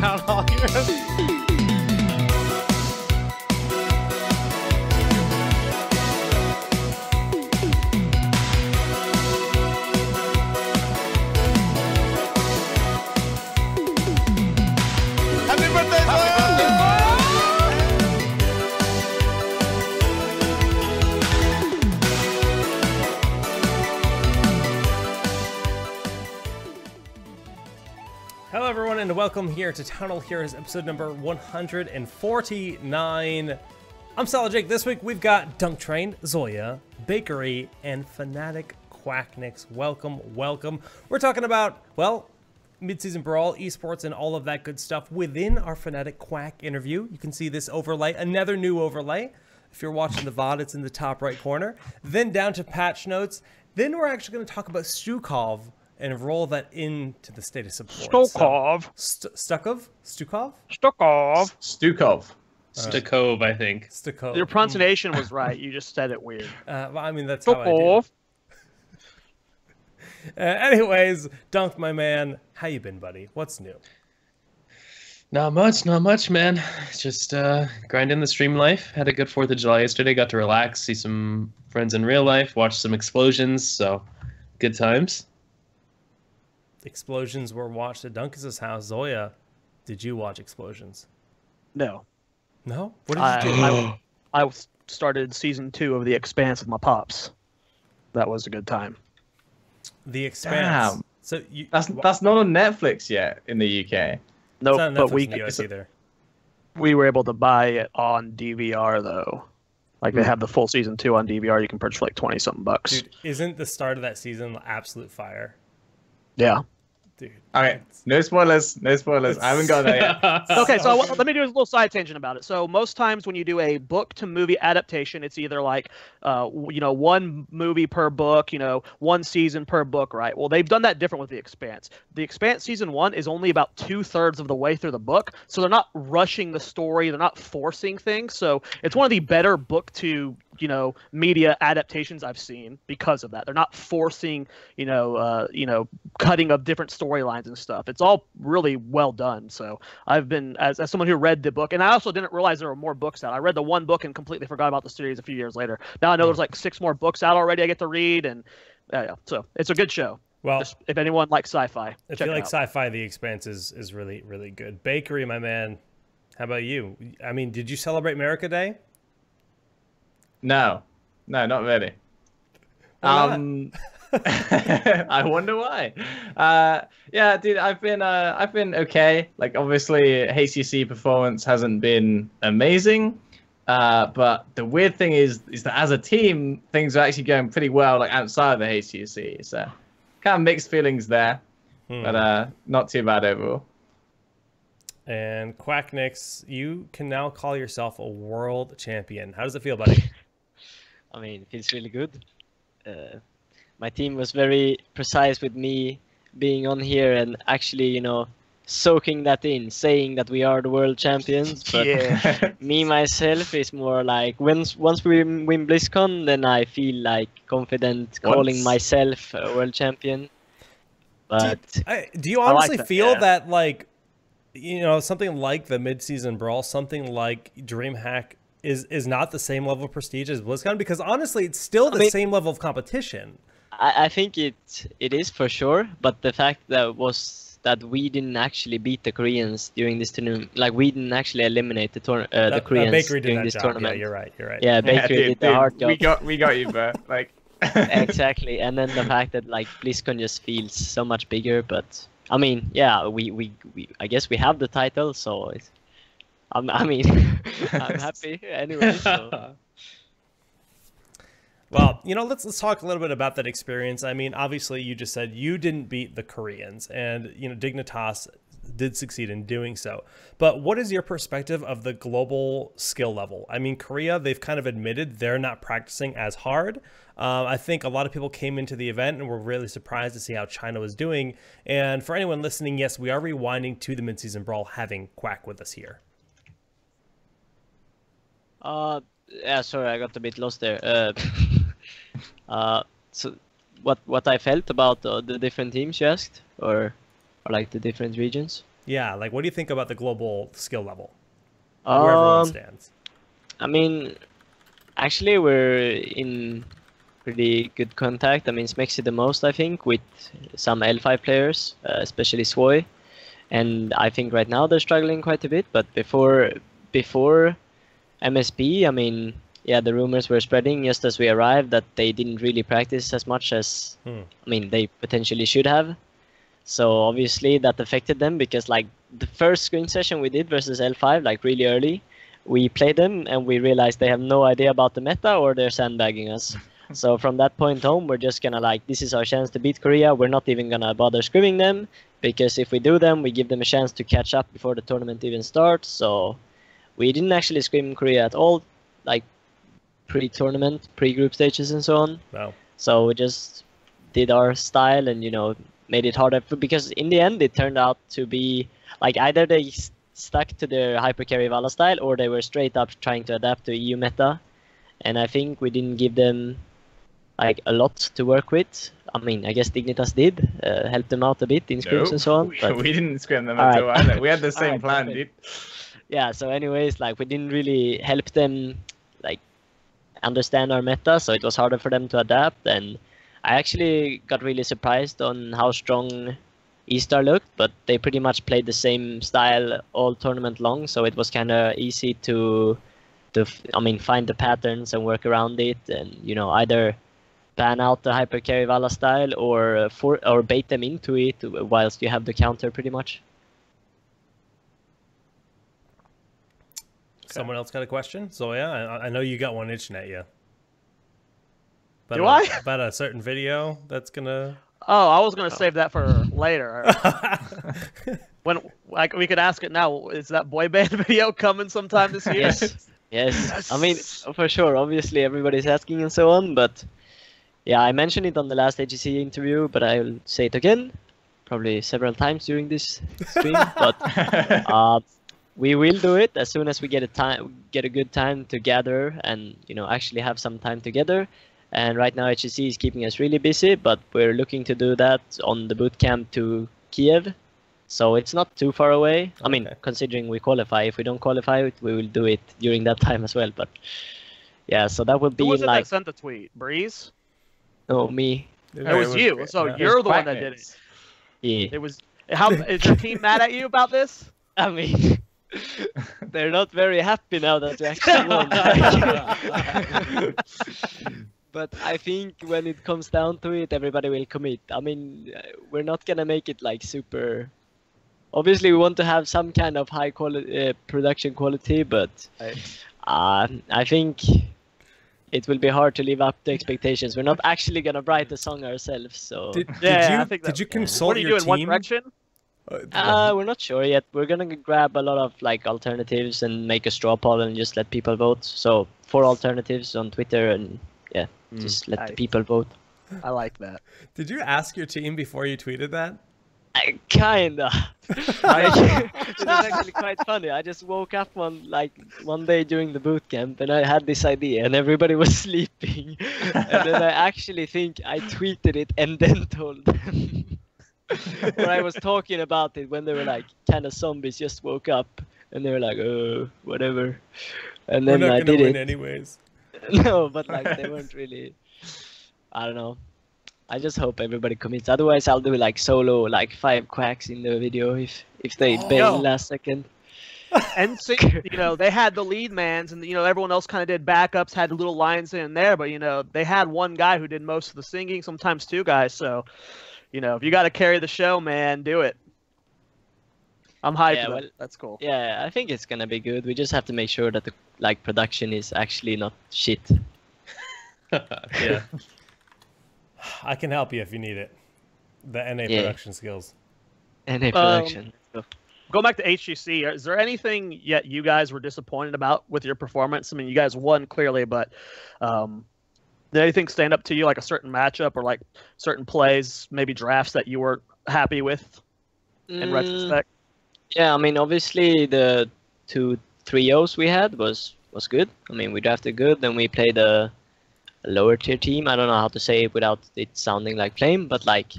Town Hall Heroes. Hello everyone and welcome here to TownHall Heroes episode number 149. I'm Solid Jake. This week we've got Dunk Train, Zoya, Bakery, and Fnatic Quacknix. Welcome, welcome. We're talking about, well, mid-season brawl, esports, and all of that good stuff within our Fnatic Quack interview. You can see this overlay, another new overlay. If you're watching the VOD, it's in the top right corner. Then down to patch notes. Then we're actually going to talk about Stukov and roll that into the status support. Stukov. Stukov? Stukov? Stukov. Stukov. Stukov, I think. Stukov. Your pronunciation was right. You just said it weird. Well, I mean, that's how I do. Stukov. Anyways, Dunk, my man, how you been, buddy? What's new? Not much, man. Just grinding the stream life. Had a good 4th of July yesterday. Got to relax, see some friends in real life, watch some explosions. So, good times. Explosions were watched at Dunkus' house. Zoya, did you watch explosions? No. No? What did you do? I started season 2 of The Expanse with my pops. That was a good time. The Expanse. Damn. So you, That's not on Netflix yet in the UK. Nope, not but Netflix in the US either. we were able to buy it on DVR though. Like they have the full season 2 on DVR. You can purchase for like 20-something bucks. Dude, isn't the start of that season absolute fire? Yeah. Dude. Okay, no spoilers, no spoilers. I haven't got that yet. Okay, so let me do a little side tangent about it. So most times when you do a book to movie adaptation, it's either like, one movie per book, one season per book, right? Well, they've done that different with The Expanse. The Expanse season 1 is only about 2/3 of the way through the book, so they're not rushing the story, they're not forcing things. So it's one of the better book to media adaptations I've seen because of that. They're not forcing, cutting of different storylines and stuff. It's all really well done. So I've been, as someone who read the book, and I also didn't realize there were more books out. I read the one book and completely forgot about the series a few years later. Now I know there's like 6 more books out already I get to read, and yeah. So it's a good show. Well, just, if anyone likes sci-fi, if check you it like out. sci-fi, The Expanse is really, really good. Bakery, my man, how about you? I mean, did you celebrate America Day? No, not really. Why I wonder why. Yeah, dude, I've been okay. Like, obviously, HCC performance hasn't been amazing, but the weird thing is that as a team, things are actually going pretty well, like outside of the HCC. So, kind of mixed feelings there, but not too bad overall. And Quacknix, you can now call yourself a world champion. How does it feel, buddy? I mean, it feels really good. My team was very precise with me being on here and actually, soaking that in, saying that we are the world champions. But Yeah. me, myself, is more like, once we win BlizzCon, then I feel like confident calling myself a world champion. But Do you honestly that, feel yeah. that, like, something like the mid-season brawl, something like DreamHack is not the same level of prestige as BlizzCon? Because honestly, it's still the same level of competition. I think it is for sure, but the fact that we didn't actually beat the Koreans during this tournament, like we didn't actually eliminate the Koreans Bakery did during that this job. tournament. Yeah, you're right. Yeah, Bakery did the hard job. We got you, bro. Like Exactly, and then the fact that like BlizzCon just feels so much bigger. But I mean, yeah, we I guess we have the title, so it's, I'm happy anyway. So. Well, let's talk a little bit about that experience. I mean, obviously, you just said you didn't beat the Koreans, and Dignitas did succeed in doing so. But what is your perspective of the global skill level? I mean, Korea, they've kind of admitted they're not practicing as hard. I think a lot of people came into the event and were really surprised to see how China was doing. And for anyone listening, yes, we are rewinding to the mid-season brawl, having Quack with us here. Yeah, sorry, I got a bit lost there. So what I felt about the different teams you asked, or like the different regions? Yeah, like what do you think about the global skill level? Where everyone stands. I mean, actually, we're in pretty good contact. I mean, Smexy the most, I think, with some L5 players, especially Swoy. And I think right now they're struggling quite a bit. But before MSP, I mean, yeah, the rumors were spreading just as we arrived that they didn't really practice as much as, I mean, they potentially should have. So obviously that affected them because like the first screen session we did versus L5, like really early, we played them and we realized they have no idea about the meta or they're sandbagging us. So from that point on, we're just gonna like, this is our chance to beat Korea. We're not even gonna bother scrimming them because if we do them, we give them a chance to catch up before the tournament even starts. So we didn't actually scrim Korea at all, like pre-tournament, pre-group stages and so on. Wow. So we just did our style and, you know, made it harder because in the end it turned out to be like either they stuck to their hypercarry Vala style or they were straight up trying to adapt to EU meta, and I think we didn't give them like a lot to work with. I mean, I guess Dignitas did help them out a bit in scrims and so on. But we didn't scrim them at all either. We had the same plan, perfect. dude. Yeah, so anyways, like we didn't really help them like understand our meta, so it was harder for them to adapt. And I actually got really surprised on how strong E-Star looked, but they pretty much played the same style all tournament long, so it was kind of easy to find the patterns and work around it, and you know either ban out the hypercarry Vala style or bait them into it whilst you have the counter pretty much. Someone else got a question? Zoya, I know you got one itching at you. Do I? About a certain video that's gonna... Oh, I was gonna save that for later. When like we could ask it now. Is that boy band video coming sometime this year? Yes. Yes. I mean, for sure. Obviously, everybody's asking and so on. But yeah, I mentioned it on the last AGC interview, but I'll say it again, probably several times during this stream. But we will do it as soon as we get a good time to gather and actually have some time together. And right now HEC is keeping us really busy, but we're looking to do that on the bootcamp to Kiev. So it's not too far away. Okay. I mean, considering we qualify, if we don't qualify, we will do it during that time as well. But yeah, so that would be Who was it like... that sent the tweet? Breeze? No, me. It was you. So you're the one that did it. Yeah. It was... How is your team mad at you about this? I mean... They're not very happy now that we actually won. But I think when it comes down to it, everybody will commit. I mean, we're not gonna make it like super... Obviously, we want to have some kind of high quality production quality, but I think it will be hard to live up to expectations. We're not actually gonna write the song ourselves, so... Did you consult what are you your doing, One team? Direction? We're not sure yet. We're gonna grab a lot of like alternatives and make a straw poll and just let people vote. So 4 alternatives on Twitter and yeah, just let the people vote. I like that. Did you ask your team before you tweeted that? Kinda. It was actually quite funny. I just woke up one day during the boot camp and I had this idea and everybody was sleeping. And then I actually think I tweeted it and then told them. Where I was talking about it when they were like kind of zombies just woke up and they were like, oh, whatever. And then I did it anyways. No, but like they weren't really. I don't know. I just hope everybody commits. Otherwise, I'll do like solo, like 5 quacks in the video if they bail last second. And so, they had the lead mans, and everyone else kind of did backups, had little lines in there, but they had one guy who did most of the singing, sometimes 2 guys. So, if you got to carry the show, man, do it. I'm hyped. Yeah, well, that's cool. Yeah, I think it's gonna be good. We just have to make sure that the production is actually not shit. Yeah. I can help you if you need it. The NA production skills. NA production. Go back to HGC. Is there anything yet you guys were disappointed about with your performance? I mean, you guys won clearly, but did anything stand up to you, like a certain matchup or like certain plays, maybe drafts that you were happy with in retrospect? Yeah, I mean, obviously the 2 trios we had was good. I mean, we drafted good, then we played a lower tier team. I don't know how to say it without it sounding like Flame, but like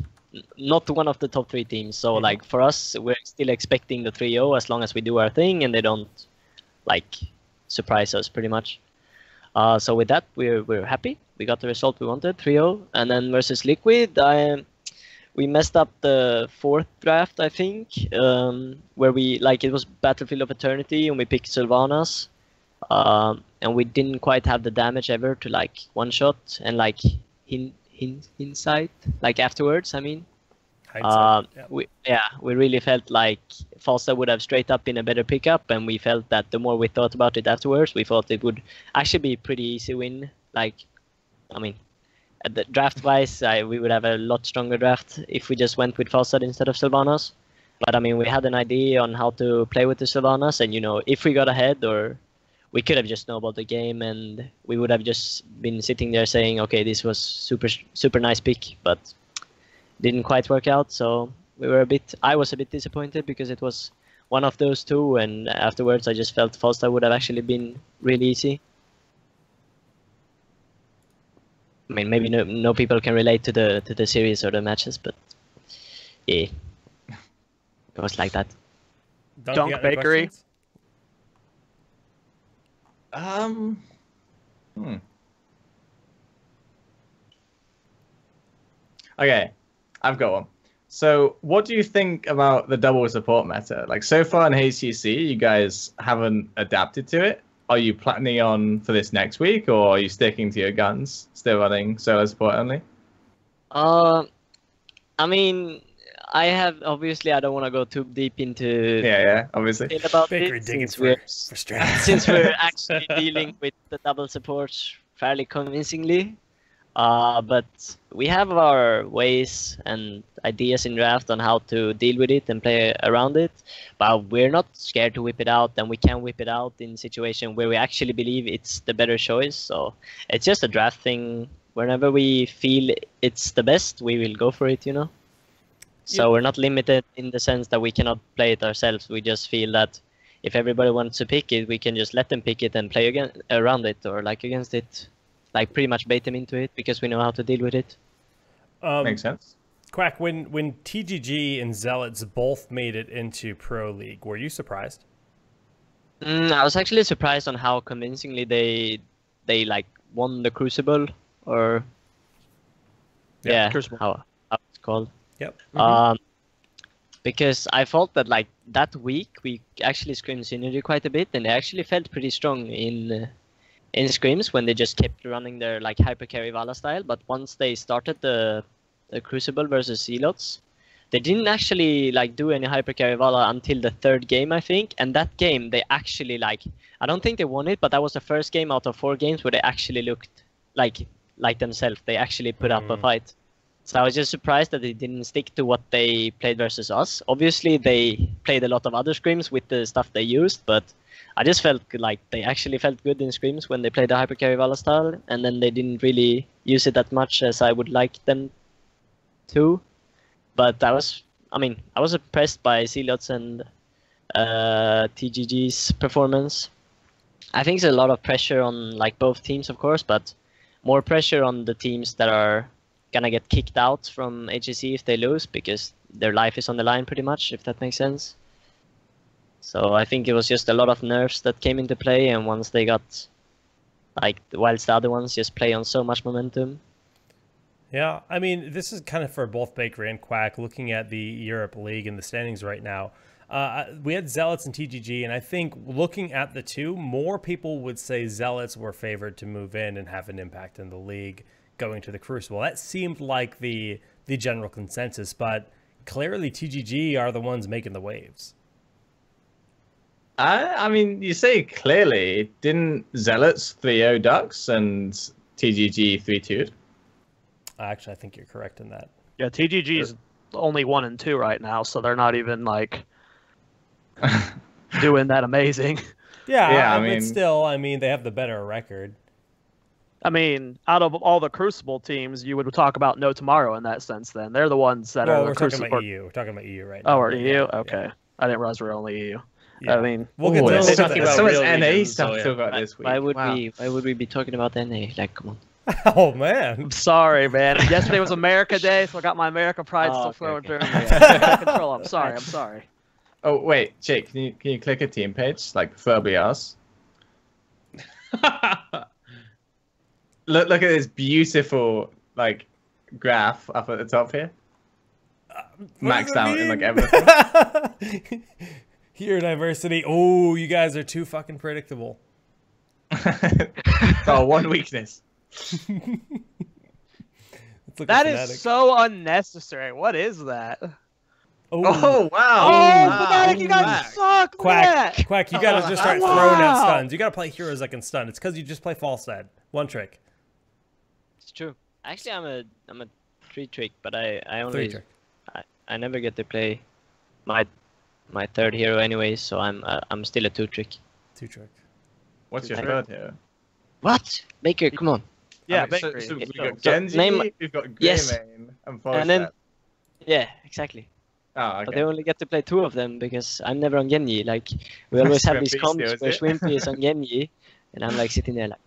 not one of the top 3 teams. So like for us, we're still expecting the 3-0 as long as we do our thing and they don't like surprise us pretty much. So with that, we're happy. We got the result we wanted, 3-0. And then versus Liquid, we messed up the 4th draft, I think, where we like it was Battlefield of Eternity and we picked Sylvanas, and we didn't quite have the damage ever to like one shot and like hindsight, like afterwards. I mean, we really felt like Falstad would have straight up been a better pickup, and we felt that the more we thought about it afterwards, we thought it would actually be a pretty easy win. Like, I mean, the draft-wise, we would have a lot stronger draft if we just went with Falstad instead of Sylvanas. But I mean, we had an idea on how to play with the Sylvanas, and you know, if we got ahead, or we could have just snowballed the game, and we would have just been sitting there saying, okay, this was super nice pick, but didn't quite work out. So I was a bit disappointed because it was one of those two, and afterwards I just felt Falstad would have actually been really easy. I mean, maybe no people can relate to the series or the matches, but yeah, it was like that. Dunk Bakery. Okay, I've got one. So, what do you think about the double support meta? Like, so far in HCC, you guys haven't adapted to it. Are you planning on for this next week, or are you sticking to your guns, still running solo support only? I mean, I don't want to go too deep into obviously about Bakery it digging since we're actually dealing with the double support fairly convincingly. But we have our ways and ideas in draft on how to deal with it and play around it, but we're not scared to whip it out, and we can whip it out in situation where we actually believe it's the better choice. So it's just a draft thing. Whenever we feel it's the best, we will go for it, you know. So we're not limited in the sense that we cannot play it ourselves. We just feel that if everybody wants to pick it, we can just let them pick it and play around it or like against it. Like pretty much bait them into it because we know how to deal with it. Makes sense. Quack, when TGG and Zealots both made it into Pro League, were you surprised? I was actually surprised on how convincingly they like won the Crucible, or Crucible. How it's called. Yep. Because I felt that like that week we actually scrimmed Synergy quite a bit, and they actually felt pretty strong in scrims when they just kept running their like hyper carry Vala style. But once they started the Crucible versus Zealots, they didn't actually like do any hyper carry Vala until the 3rd game, I think. And that game they actually like, I don't think they won it, but that was the first game out of 4 games where they actually looked like themselves. They actually put up a fight. So I was just surprised that they didn't stick to what they played versus us. Obviously they played a lot of other scrims with the stuff they used, but I just felt like they actually felt good in scrims when they played the hyper carry Vala style, and then they didn't really use it that much as I would like them to. But I was impressed by Zealots and TGG's performance. I think there's a lot of pressure on like both teams, of course, but more pressure on the teams that are gonna get kicked out from HCC if they lose, because their life is on the line pretty much, if that makes sense. So I think it was just a lot of nerfs that came into play, and once they got, like, whilst the other ones just play on so much momentum. Yeah, I mean, this is kind of for both Bakery and Quack, looking at the Europe League and the standings right now. We had Zealots and TGG, and I think looking at the two, more people would say Zealots were favored to move in and have an impact in the league going to the Crucible. That seemed like the general consensus, but clearly TGG are the ones making the waves. I mean, you say clearly, didn't Zealots 3-0 Ducks and TGG 3-2'd? Actually, I think you're correct in that. Yeah, TGG is only 1 and 2 right now, so they're not even like doing that amazing. Yeah, I mean, still, I mean, they have the better record. I mean, out of all the Crucible teams, you would talk about No Tomorrow in that sense. Then they're the ones that are the Crucible. We're talking about EU right now. Oh, are EU? Okay, I didn't realize we were only EU. Yeah. I mean, we'll get to so much NA stuff still got this week. Why would we be talking about NA? Like, come on. Oh man. I'm sorry, man. Yesterday was America Day, so I got my America pride still okay, flowing okay. through me. Out of control. I'm sorry. I'm sorry. Oh wait, Jake, can you click a team page like preferably ours? Look at this beautiful like graph up at the top here. Maxed out in like everything. Hero diversity. Oh, you guys are too fucking predictable. Oh, one weakness. Let's look That at is Fnatic. so unnecessary. What is that? Oh wow! Oh, wow. Fnatic, you guys suck. Quack, Quack, you gotta just start Wow. throwing out stuns. You gotta play heroes that can stun. It's because you just play false dead. One trick. It's true. Actually, I'm a 3-trick, but I Three only trick. I never get to play my third hero anyway, so I'm still a 2-trick. 2-trick. What's your third here? What? Baker, come on. Yeah, I mean, so, Bakery. so we've So- got so Genji, name- we've got Yes. Greymane, and And then- Forest. Yeah, exactly. Oh, But they okay. only get to play 2 of them because I'm never on Genji. Like we always have these Swimpy comps still, where is it? Swimpy is on Genji, and I'm like sitting there like,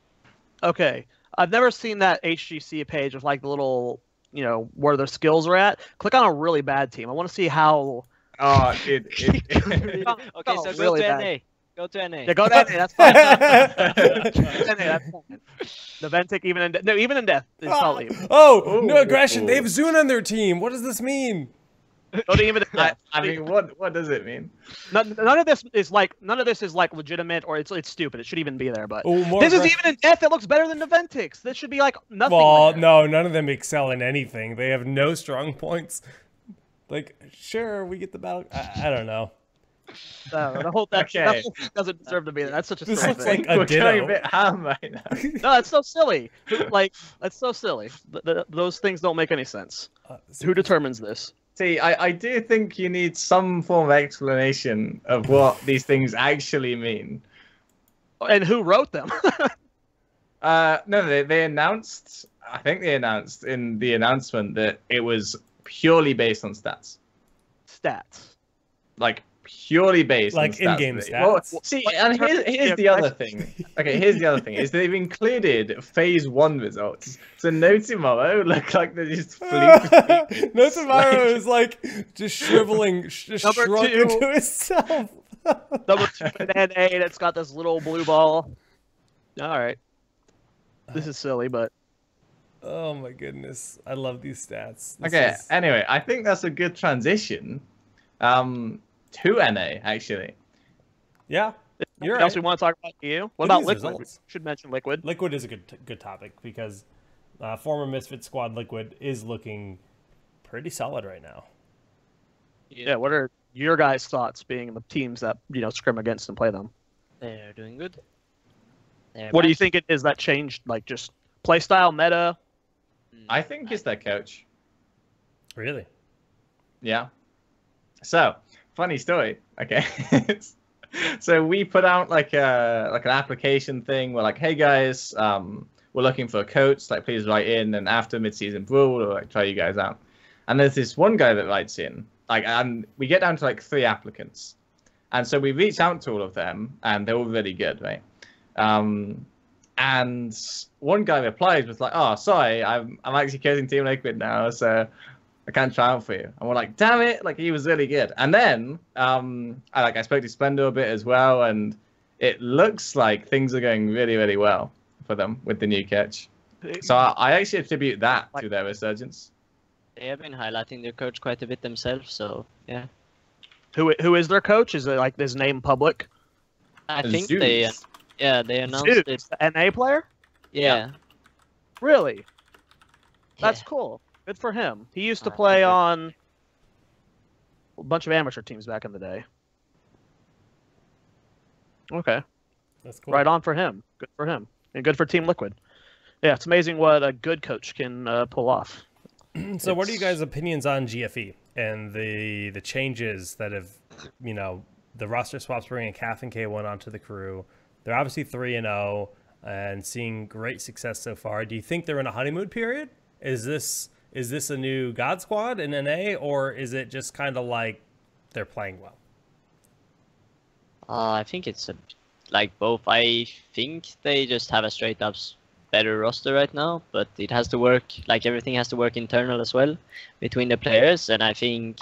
Okay, I've never seen that HGC page with like the little, where their skills are at. Click on a really bad team. I want to see how. Oh, it okay, so go really to bad. NA. Go to NA. Yeah, go to NA. That's fine. NA, that's fine. The Ventic even in death is probably. Oh, no Ooh. aggression. They have Zune on their team. What does this mean? Go to even in death. I mean, what does it mean? None of this is like legitimate or it's stupid. It should even be there. But Oh, more this is aggression. even in death. It looks better than the Ventix. This should be like nothing. Well, there. no, none of them excel in anything. They have no strong points. Like, sure, we get the battle. I don't know. No, the whole that Okay. whole thing doesn't deserve to be there. That's such a This silly looks thing. like a We're going ditto. a bit ham right now. No, that's so silly. That's so silly. Those things don't make any sense. Who determines this? See, I do think you need some form of explanation of what these things actually mean. And who wrote them? No, they announced. I think they announced in the announcement that it was purely based on stats, Stats. like purely based Like on stats. in-game Well, stats? see, What and terms here's of the other difference? thing. Okay, here's the other thing is they've included phase 1 results. So no tomorrow look like they're just fluke. No tomorrow is like just shriveling, just Number shrunk 2. into itself. Number 2 and A that's got this little blue ball. All right. This is silly, but Oh my goodness, I love these stats. This Okay, is- anyway, I think that's a good transition to NA, actually. yeah, you're anything else right. we want to talk about EU? What Look at about these Liquid? results. We should mention Liquid. Liquid is a good topic because former Misfit Squad Liquid is looking pretty solid right now. Yeah. What are your guys' thoughts being the teams that scrim against and play them? They're doing good. They're What do you back. think it is that changed? Like just play style, meta? I think it's their coach. Really? Yeah. So, funny story. Okay. So we put out like an application thing. We're like, hey guys, we're looking for a coach. Like, please write in, and after mid-season brawl, we'll like try you guys out. And there's this one guy that writes in. Like, and we get down to like 3 applicants, and so we reach out to all of them, and they're all really good, right? And one guy replies with like, "Oh, sorry, I'm actually coaching Team Liquid now, so I can't try out for you." And we're like, "Damn it!" Like he was really good. And then I spoke to Splendor a bit as well, and it looks like things are going really, really well for them with the new coach. So I actually attribute that to their resurgence. They have been highlighting their coach quite a bit themselves, so yeah. Who is their coach? Is it like his name public? I think Zeus. they announced Dude, it. it's the NA player? Yeah. Really? That's Yeah. cool. Good for him. He used to I play think on a bunch of amateur teams back in the day. Okay. That's cool. Right on for him. Good for him. And good for Team Liquid. Yeah, it's amazing what a good coach can pull off. So, what are you guys' opinions on GFE and the changes that have, the roster swaps bringing Calf and K1 onto the crew? They're obviously 3-0 and seeing great success so far. Do you think they're in a honeymoon period? Is this a new God Squad in NA, or is it just kind of like they're playing well? I think it's like both. I think they just have a straight up better roster right now, but it has to work. Like everything has to work internal as well between the players, and I think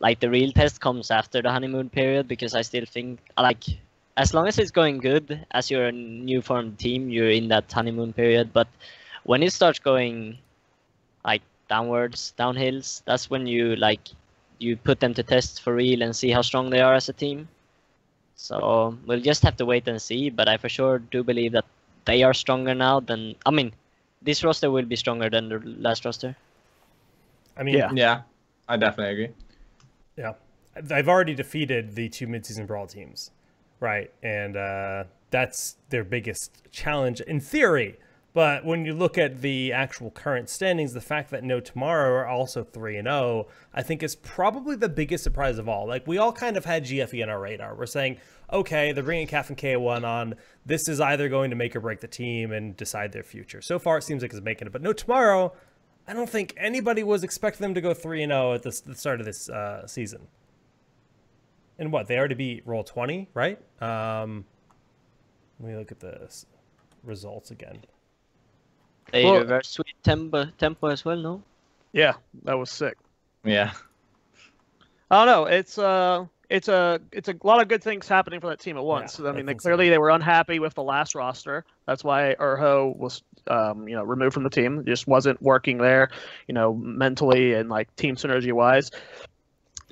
like the real test comes after the honeymoon period, because I still think like as long as it's going good as you're a new formed team, you're in that honeymoon period. But when it starts going like downwards, downhills, that's when you put them to test for real and see how strong they are as a team. So we'll just have to wait and see. But I for sure do believe that they are stronger now than, I mean, this roster will be stronger than the last roster. I mean, yeah, I definitely agree. Yeah, they've already defeated the 2 midseason Brawl teams, right? And that's their biggest challenge in theory. But when you look at the actual current standings, the fact that No Tomorrow are also 3-0, I think is probably the biggest surprise of all. Like, we all kind of had GFE on our radar. We're saying, okay, they're bringing Caf and K1 on. This is either going to make or break the team and decide their future. So far, it seems like it's making it. But No Tomorrow, I don't think anybody was expecting them to go 3-0 at the start of this season. And what? They already beat Roll20, right? Let me look at the results again. They reverse sweep tempo as well, no? Yeah, that was sick. Yeah. I don't know. It's a lot of good things happening for that team at once. Yeah, I mean, they were unhappy with the last roster. That's why Urho was removed from the team. It just wasn't working there, mentally and like team synergy wise.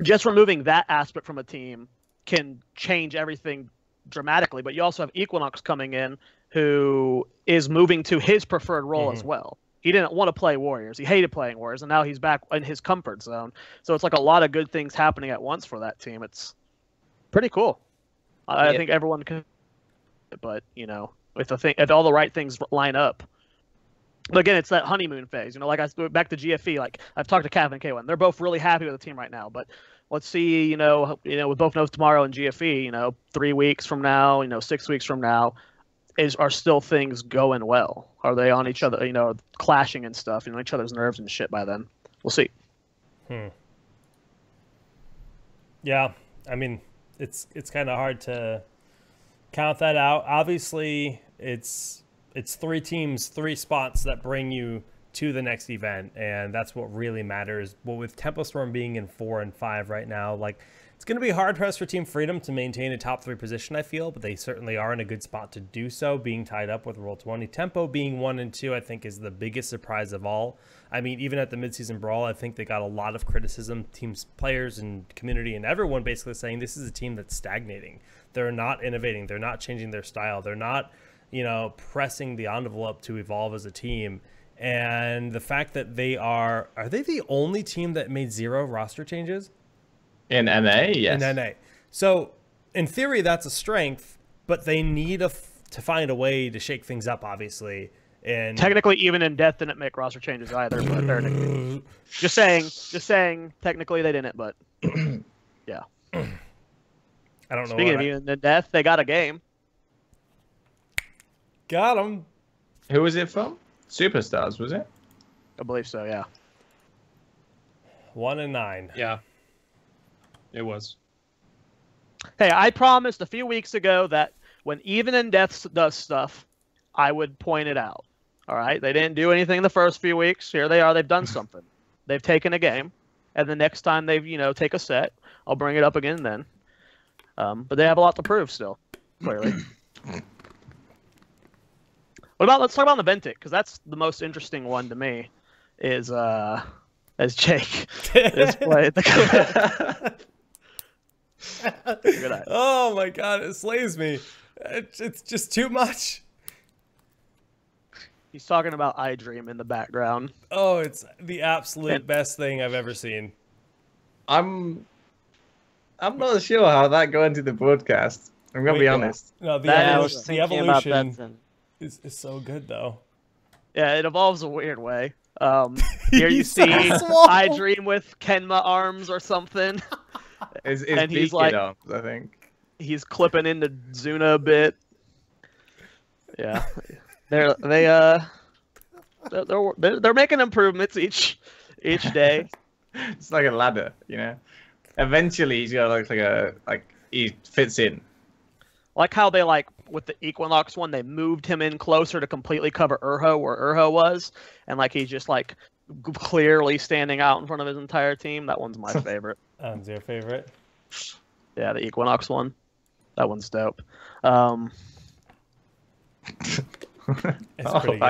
Just removing that aspect from a team can change everything dramatically. But you also have Equinox coming in, who is moving to his preferred role as well. He didn't want to play Warriors. He hated playing Warriors, and now he's back in his comfort zone. So it's like a lot of good things happening at once for that team. It's pretty cool. I think everyone can, but if all the right things line up. But again, it's that honeymoon phase. Like I back to GFE. Like I've talked to Cav and K1. They're both really happy with the team right now. But let's see. With both knows tomorrow and GFE. 3 weeks from now. 6 weeks from now. Are still things going well? Are they on each other, clashing and stuff, each other's nerves and shit by then? We'll see. Yeah, I mean, it's kind of hard to count that out. Obviously, it's 3 teams, 3 spots that bring you to the next event, and that's what really matters. Well, with Tempo Storm being in 4 and 5 right now, like, it's going to be hard-pressed for Team Freedom to maintain a top 3 position, I feel, but they certainly are in a good spot to do so, being tied up with Roll20. Tempo being 1 and 2, I think, is the biggest surprise of all. I mean, even at the midseason brawl, I think they got a lot of criticism, teams, players, and community, and everyone basically saying this is a team that's stagnating. They're not innovating. They're not changing their style. They're not, pressing the envelope to evolve as a team. And the fact that are they the only team that made 0 roster changes? In NA, yes. In NA. So, in theory, that's a strength, but they need to find a way to shake things up, obviously. And technically, even in Death didn't make roster changes either. But they're just saying. Technically, they didn't, but yeah. I don't know. Speaking of even in Death, they got a game. Got them. Who was it from? Superstars, was it? I believe so. Yeah. 1 and 9. Yeah. It was. Hey, I promised a few weeks ago that when Even in Death does stuff, I would point it out. All right? They didn't do anything in the first few weeks. Here they are. They've done something. They've taken a game. And the next time they've, take a set, I'll bring it up again then. But they have a lot to prove still, clearly. Let's talk about the Ventic, because that's the most interesting one to me, is as Jake is played the Oh my god, it slays me. It's just too much. He's talking about iDream in the background. Oh, it's the absolute best thing I've ever seen. I'm not sure how that got into the broadcast. I'm gonna be honest. No, the evolution is so good though. Yeah, it evolves a weird way. Here you see iDream with Kenma arms or something. And he's like, arms, I think he's clipping into Zuna a bit. Yeah, they're making improvements each day. It's like a ladder, Eventually, he's gonna look like he fits in. like how they like with the Equinox one, they moved him in closer to completely cover Urho where Urho was, and like he's just like clearly standing out in front of his entire team. That one's my favorite. Your favorite? Yeah, the Equinox one. That one's dope. I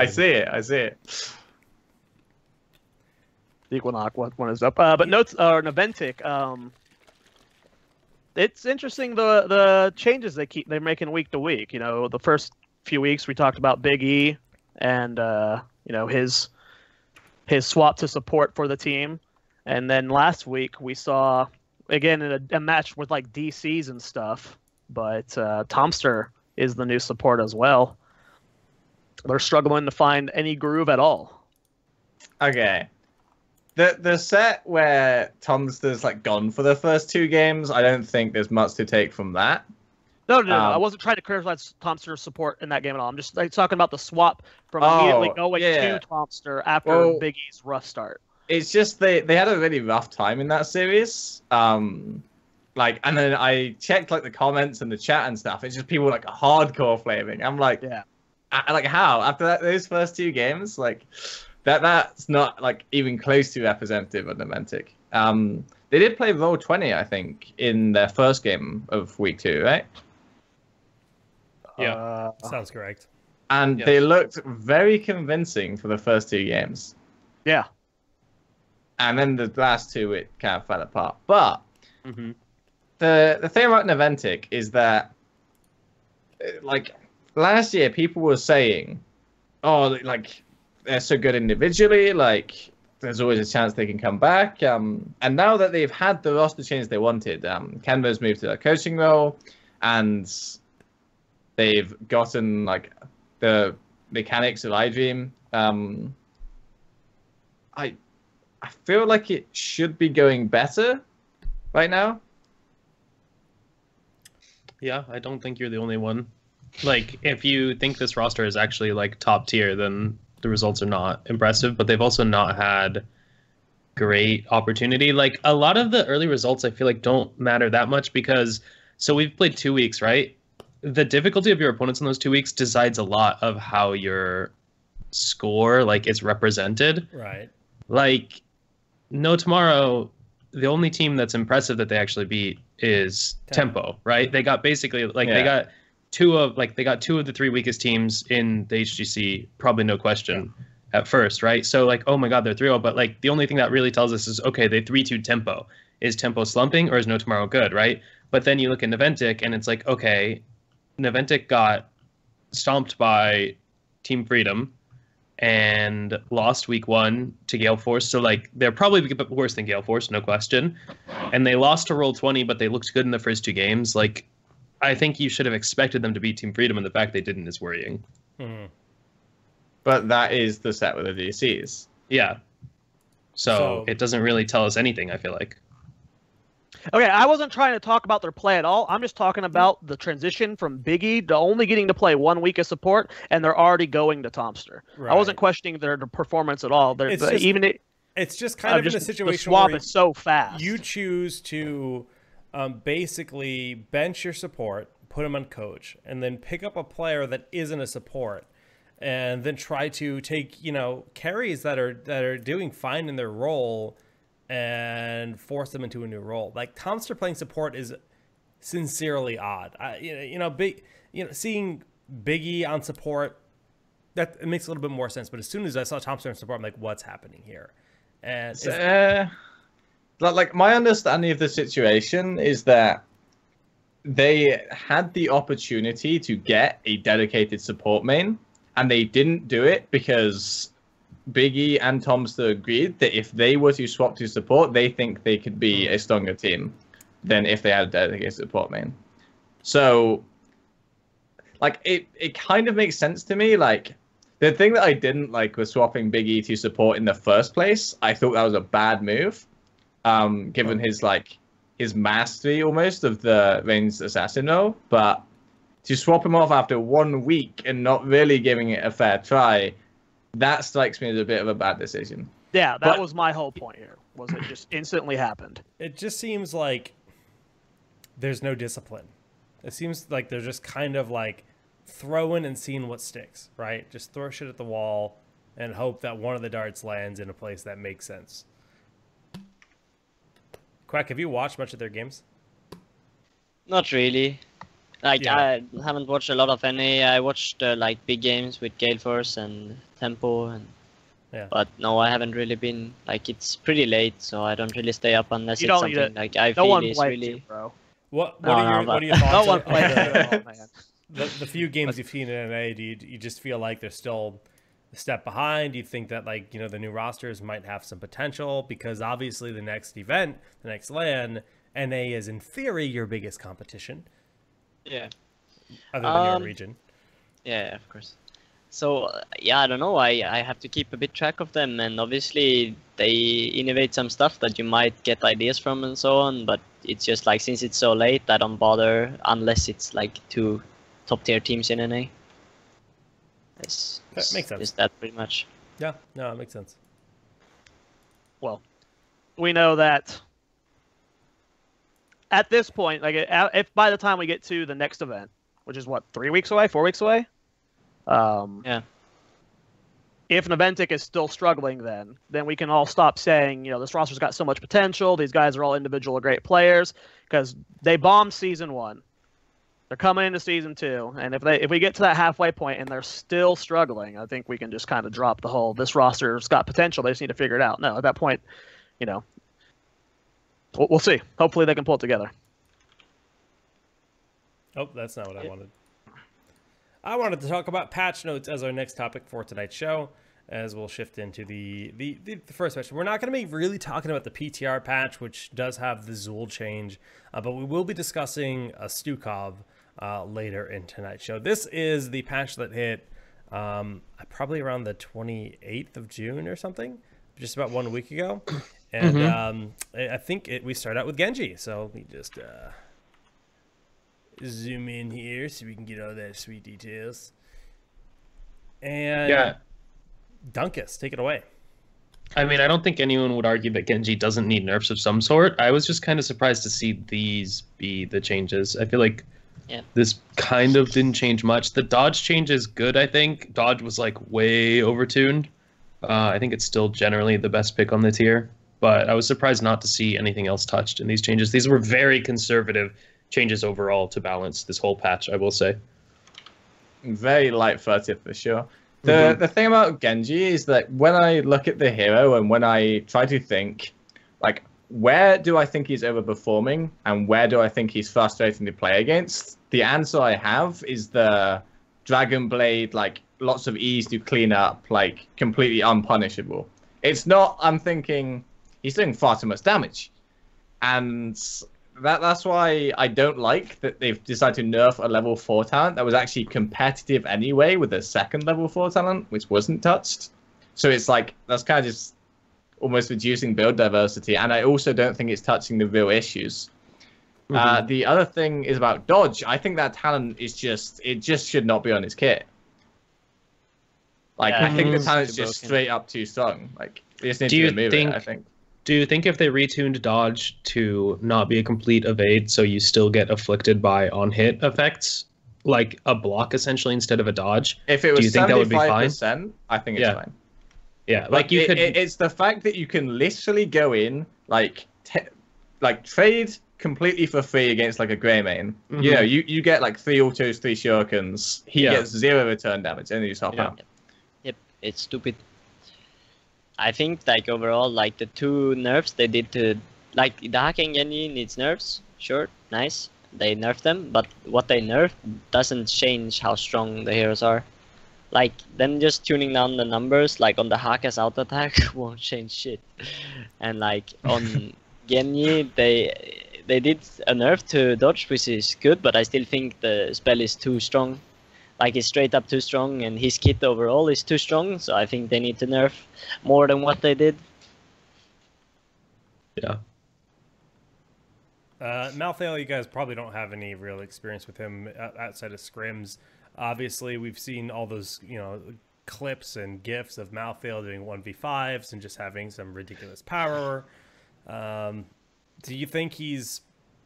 see it. The Equinox one is up. But notes or Naventic. It's interesting the changes they're making week to week. You know, the first few weeks we talked about Big E and you know his swap to support for the team, and then last week we saw again in a match with like DCs and stuff. But Tomster is the new support as well. They're struggling to find any groove at all. Okay. The set where Tomster's like gone for the first 2 games, I don't think there's much to take from that. No. I wasn't trying to criticize Tomster's support in that game at all. I'm just like, talking about the swap from immediately going to Tomster after Big E's rough start. It's just they had a really rough time in that series. Like, and then I checked like the comments and the chat and stuff. It's just people like hardcore flaming. I'm like, like how after those first 2 games, like that's not like even close to representative of Naventic. They did play Roll20, I think, in their first game of week 2, right? Yeah, sounds correct. And they looked very convincing for the first 2 games. Yeah. And then the last 2, it kind of fell apart. But the thing about Naventic is that, like, last year people were saying, oh, like, they're so good individually, like, there's always a chance they can come back. And now that they've had the roster change they wanted, Kenvo's moved to a coaching role, and they've gotten, like, the mechanics of iDream. I feel like it should be going better right now. Yeah, I don't think you're the only one. Like, if you think this roster is actually, like, top tier, then the results are not impressive, but they've also not had great opportunity. Like, a lot of the early results, I feel like, don't matter that much because, so we've played 2 weeks, right? The difficulty of your opponents in those 2 weeks decides a lot of how your score, like, is represented. Right. Like, no tomorrow, the only team that's impressive that they actually beat is Tempo, right? They got basically, like, they got two of the 3 weakest teams in the HGC, probably no question at first, right? So, like, oh my god, they're 3-0, but, like, the only thing that really tells us is, okay, they 3-2 Tempo. Is Tempo slumping or is no tomorrow good, right? But then you look at Naventic and it's like, okay, Naventic got stomped by Team Freedom and lost week 1 to Gale Force. So, like, they're probably worse than Gale Force, no question. And they lost to Roll20, but they looked good in the first 2 games. Like, I think you should have expected them to beat Team Freedom, and the fact they didn't is worrying. But that is the set with the DCs. Yeah. So it doesn't really tell us anything, I feel like. Okay, I wasn't trying to talk about their play at all. I'm just talking about the transition from Biggie to only getting to play 1 week of support, and they're already going to Tomster. Right. I wasn't questioning their performance at all. It's just kind of in a situation the swap where is so fast. You choose to basically bench your support, put them on coach, and then pick up a player that isn't a support, and then try to take, you know, carries that are doing fine in their role and force them into a new role. Like, Tomster playing support is sincerely odd. Seeing Biggie on support, that it makes a little bit more sense. But as soon as I saw Tomster on support, I'm like, what's happening here? And like, my understanding of the situation is that they had the opportunity to get a dedicated support main, and they didn't do it because Biggie and Tomster agreed that if they were to swap to support, they think they could be a stronger team than if they had a dedicated support main. So, like, it kind of makes sense to me. Like, the thing that I didn't like was swapping Biggie to support in the first place. I thought that was a bad move, given his mastery almost of the ranged assassin role. But to swap him off after 1 week and not really giving it a fair try, that strikes me as a bit of a bad decision. Yeah, that was my whole point here, was it just instantly happened. It just seems like there's no discipline. It seems like they're just kind of like throwing and seeing what sticks, right? Just throw shit at the wall and hope that one of the darts lands in a place that makes sense. Quack, have you watched much of their games? Not really. Like, Yeah. I haven't watched a lot of any. I watched like big games with Gale Force and Tempo, and Yeah. but no, I haven't really been. Like, it's pretty late, so I don't really stay up unless You it's don't need something it. like I No feel one is blames really. you, bro. What No, are no, what are your but- thoughts No one of blames you at all, man. the few games you've seen in NA? Do you just feel like they're still a step behind? Do you think that, like, you know, the new rosters might have some potential? Because obviously the next event, the next LAN, NA is in theory your biggest competition, Yeah. other than your region. Yeah, of course. So yeah, I don't know. I have to keep a bit track of them, and obviously they innovate some stuff that you might get ideas from and so on. But it's just like, since it's so late, I don't bother unless it's like two top tier teams in NA. That makes sense. Is that pretty much? Yeah, no, it makes sense. Well, we know that at this point, like if by the time we get to the next event, which is what, 3 weeks away, 4 weeks away, Yeah. if Naventic is still struggling, then we can all stop saying, you know, this roster's got so much potential. These guys are all individual great players, because they bombed season 1. They're coming into season 2, and if we get to that halfway point and they're still struggling, I think we can just kind of drop the whole, this roster's got potential, they just need to figure it out. No, at that point, you know, we'll see. Hopefully they can pull it together. Oh, that's not what I wanted. I wanted to talk about patch notes as our next topic for tonight's show, as we'll shift into the first patch. We're not going to be really talking about the PTR patch, which does have the Zool change, but we will be discussing a Stukov later in tonight's show. This is the patch that hit probably around the 28th of June or something, just about 1 week ago. And I think we start out with Genji. So let me just zoom in here so we can get all that sweet details. And Yeah. Dunkus, take it away. I mean, I don't think anyone would argue that Genji doesn't need nerfs of some sort. I was just kind of surprised to see these be the changes. I feel like this kind of didn't change much. The dodge change is good, I think. Dodge was like way overtuned. I think it's still generally the best pick on the tier, but I was surprised not to see anything else touched in these changes. These were very conservative changes overall to balance this whole patch, I will say. Very light-footed for sure. The thing about Genji is that when I look at the hero and when I try to think, like, where do I think he's overperforming and where do I think he's frustrating to play against, the answer I have is the Dragon Blade, like, lots of ease to clean up, like, completely unpunishable. It's not, I'm thinking, he's doing far too much damage. And that's why I don't like that they've decided to nerf a level 4 talent that was actually competitive anyway with a second level 4 talent, which wasn't touched. So it's like, that's kind of just almost reducing build diversity. And I also don't think it's touching the real issues. The other thing is about dodge. I think that talent is just should not be on his kit. Like, I think the talent's just straight up too strong. Like, they just need to remove it, I think. Do you think if they retuned dodge to not be a complete evade, so you still get afflicted by on-hit effects, like a block essentially instead of a dodge, if it was do you think that would be fine? 75%, I think it's fine. Yeah, Like you could. It's the fact that you can literally go in, like trade completely for free against like a grey main. You know, you get like 3 autos, 3 shurikens. He gets 0 return damage, and then you just hop out. Yep, it's stupid. I think, like, overall, like, the 2 nerfs they did to, like, the hacking Genji needs nerfs, sure, nice, they nerfed them, but what they nerfed doesn't change how strong the heroes are. Like, then just tuning down the numbers, like, on the Haka's auto attack won't change shit. And, like, on Genji, they did a nerf to dodge, which is good, but I still think the spell is too strong. Like, it's straight up too strong, and his kit overall is too strong, so I think they need to nerf more than what they did. Yeah. Malthael, you guys probably don't have any real experience with him outside of scrims. Obviously, we've seen all those, you know, clips and gifs of Malthael doing 1v5s and just having some ridiculous power. Do you think he's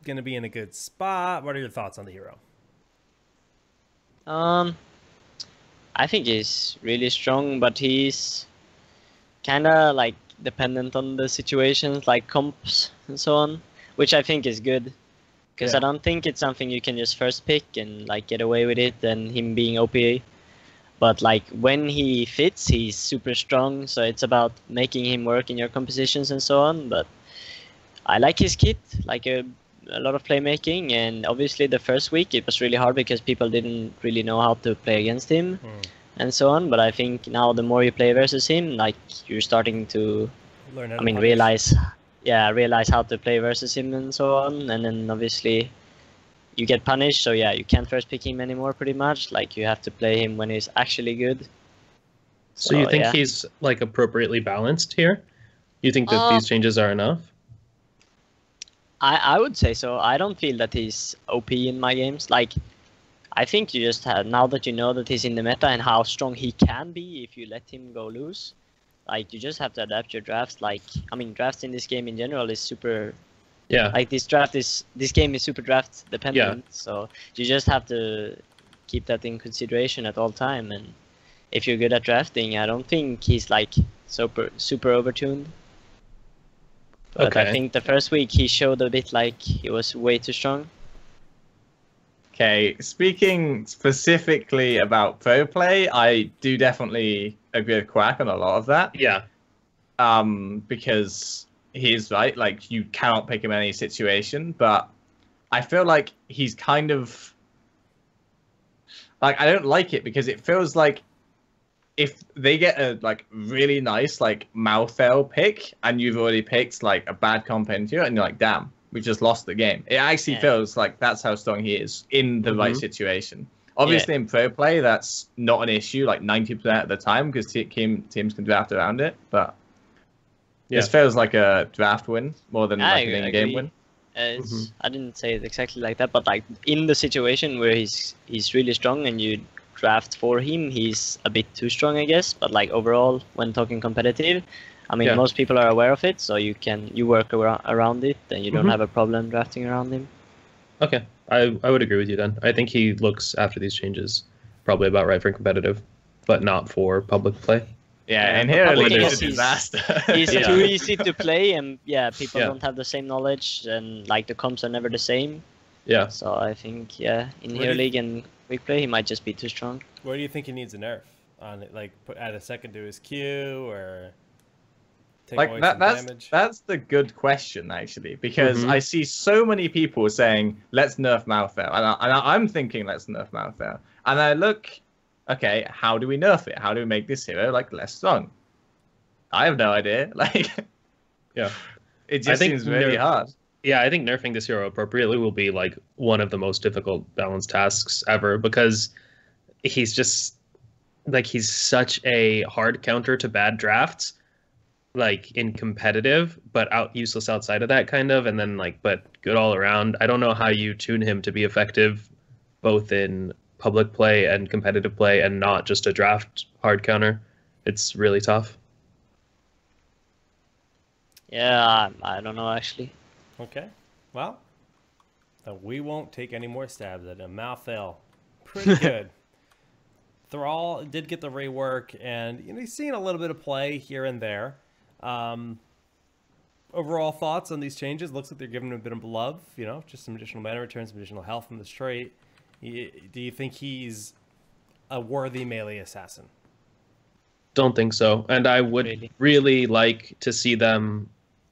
going to be in a good spot? What are your thoughts on the hero? I think he's really strong, but he's kind of like dependent on the situations, like comps and so on, which I think is good. Because I don't think it's something you can just first pick and like get away with it and him being OP. But like when he fits, he's super strong. So it's about making him work in your compositions and so on. But I like his kit, like a lot of playmaking. And obviously the first week it was really hard because people didn't really know how to play against him and so on. But I think now the more you play versus him, like you're starting to, Learn how to realize how to play versus him and so on. And then obviously you get punished, so yeah, you can't first pick him anymore pretty much. Like you have to play him when he's actually good. So you think he's like appropriately balanced here? You think that these changes are enough? I would say so. I don't feel that he's OP in my games. Like I think you just have, now that you know that he's in the meta and how strong he can be if you let him go loose, like you just have to adapt your drafts. Like I mean, drafts in this game in general is super. Yeah. Like this game is super draft dependent. So you just have to keep that in consideration at all time. And if you're good at drafting, I don't think he's like super overtuned. But I think the first week he showed a bit like he was way too strong. Okay, speaking specifically about pro play, I do definitely agree with Quack on a lot of that. Yeah. Because he's right, like you cannot pick him in any situation, but I feel like he's kind of like, I don't like it because it feels like if they get a like really nice like Malphel pick and you've already picked like a bad comp into it and you're like, damn, we just lost the game. It actually feels like that's how strong he is in the right situation. Obviously in pro play that's not an issue like 90% of the time because teams can draft around it, but this feels like a draft win more than like an in-game win. I didn't say it exactly like that, but like in the situation where he's really strong and you draft for him, he's a bit too strong, I guess. But like overall, when talking competitive, I mean, most people are aware of it, so you work around it, and you don't have a problem drafting around him. Okay, I would agree with you then. I think he looks after these changes probably about right for competitive, but not for public play. Yeah, and here it's a disaster. He's too easy to play, and people don't have the same knowledge, and like the comps are never the same. Yeah. So I think in Hero League and Quick Play, he might just be too strong. Where do you think he needs a nerf on it? Like add a second to his Q or take away some damage? That's the good question actually, because I see so many people saying let's nerf Malphel, and I'm thinking let's nerf Malphel, and I look. Okay, how do we nerf it? How do we make this hero like less strong? I have no idea. Like, it just seems really hard. Yeah, I think nerfing this hero appropriately will be like one of the most difficult balance tasks ever because he's just like he's such a hard counter to bad drafts, like in competitive, but useless outside of that kind of, and then like but good all around. I don't know how you tune him to be effective, both in public play and competitive play and not just a draft hard counter. It's really tough. Yeah, I don't know actually. Okay, well, we won't take any more stabs at him. Malphel, pretty good. Thrall did get the rework, and he's seen a little bit of play here and there. Overall thoughts on these changes? Looks like they're giving him a bit of love, just some additional mana return, some additional health from the trait. Do you think he's a worthy melee assassin? Don't think so. And I would really like to see them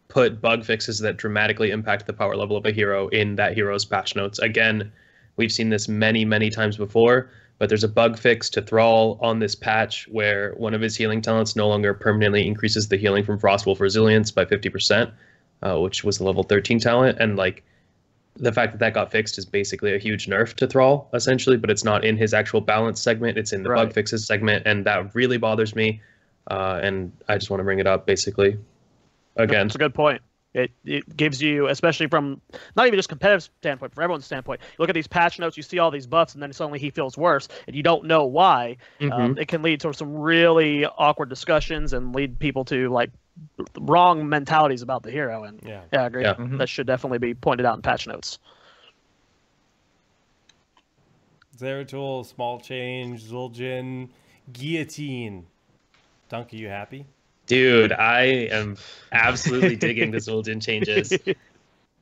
put bug fixes that dramatically impact the power level of a hero in that hero's patch notes. Again, we've seen this many, many times before, but there's a bug fix to Thrall on this patch where one of his healing talents no longer permanently increases the healing from Frostwolf Resilience by 50%, which was a level 13 talent. And like, the fact that that got fixed is basically a huge nerf to Thrall, essentially, but it's not in his actual balance segment. It's in the bug fixes segment, and that really bothers me. And I just want to bring it up, basically. Again, that's a good point. It gives you, especially from not even just competitive standpoint, for everyone's standpoint, you look at these patch notes, you see all these buffs, and then suddenly he feels worse, and you don't know why. It can lead to some really awkward discussions and lead people to like wrong mentalities about the hero. And I agree. That should definitely be pointed out in patch notes. Zeratul, Small Change, Zul'jin, Guillotine. Dunk, are you happy? Dude, I am absolutely digging the Zul'jin changes.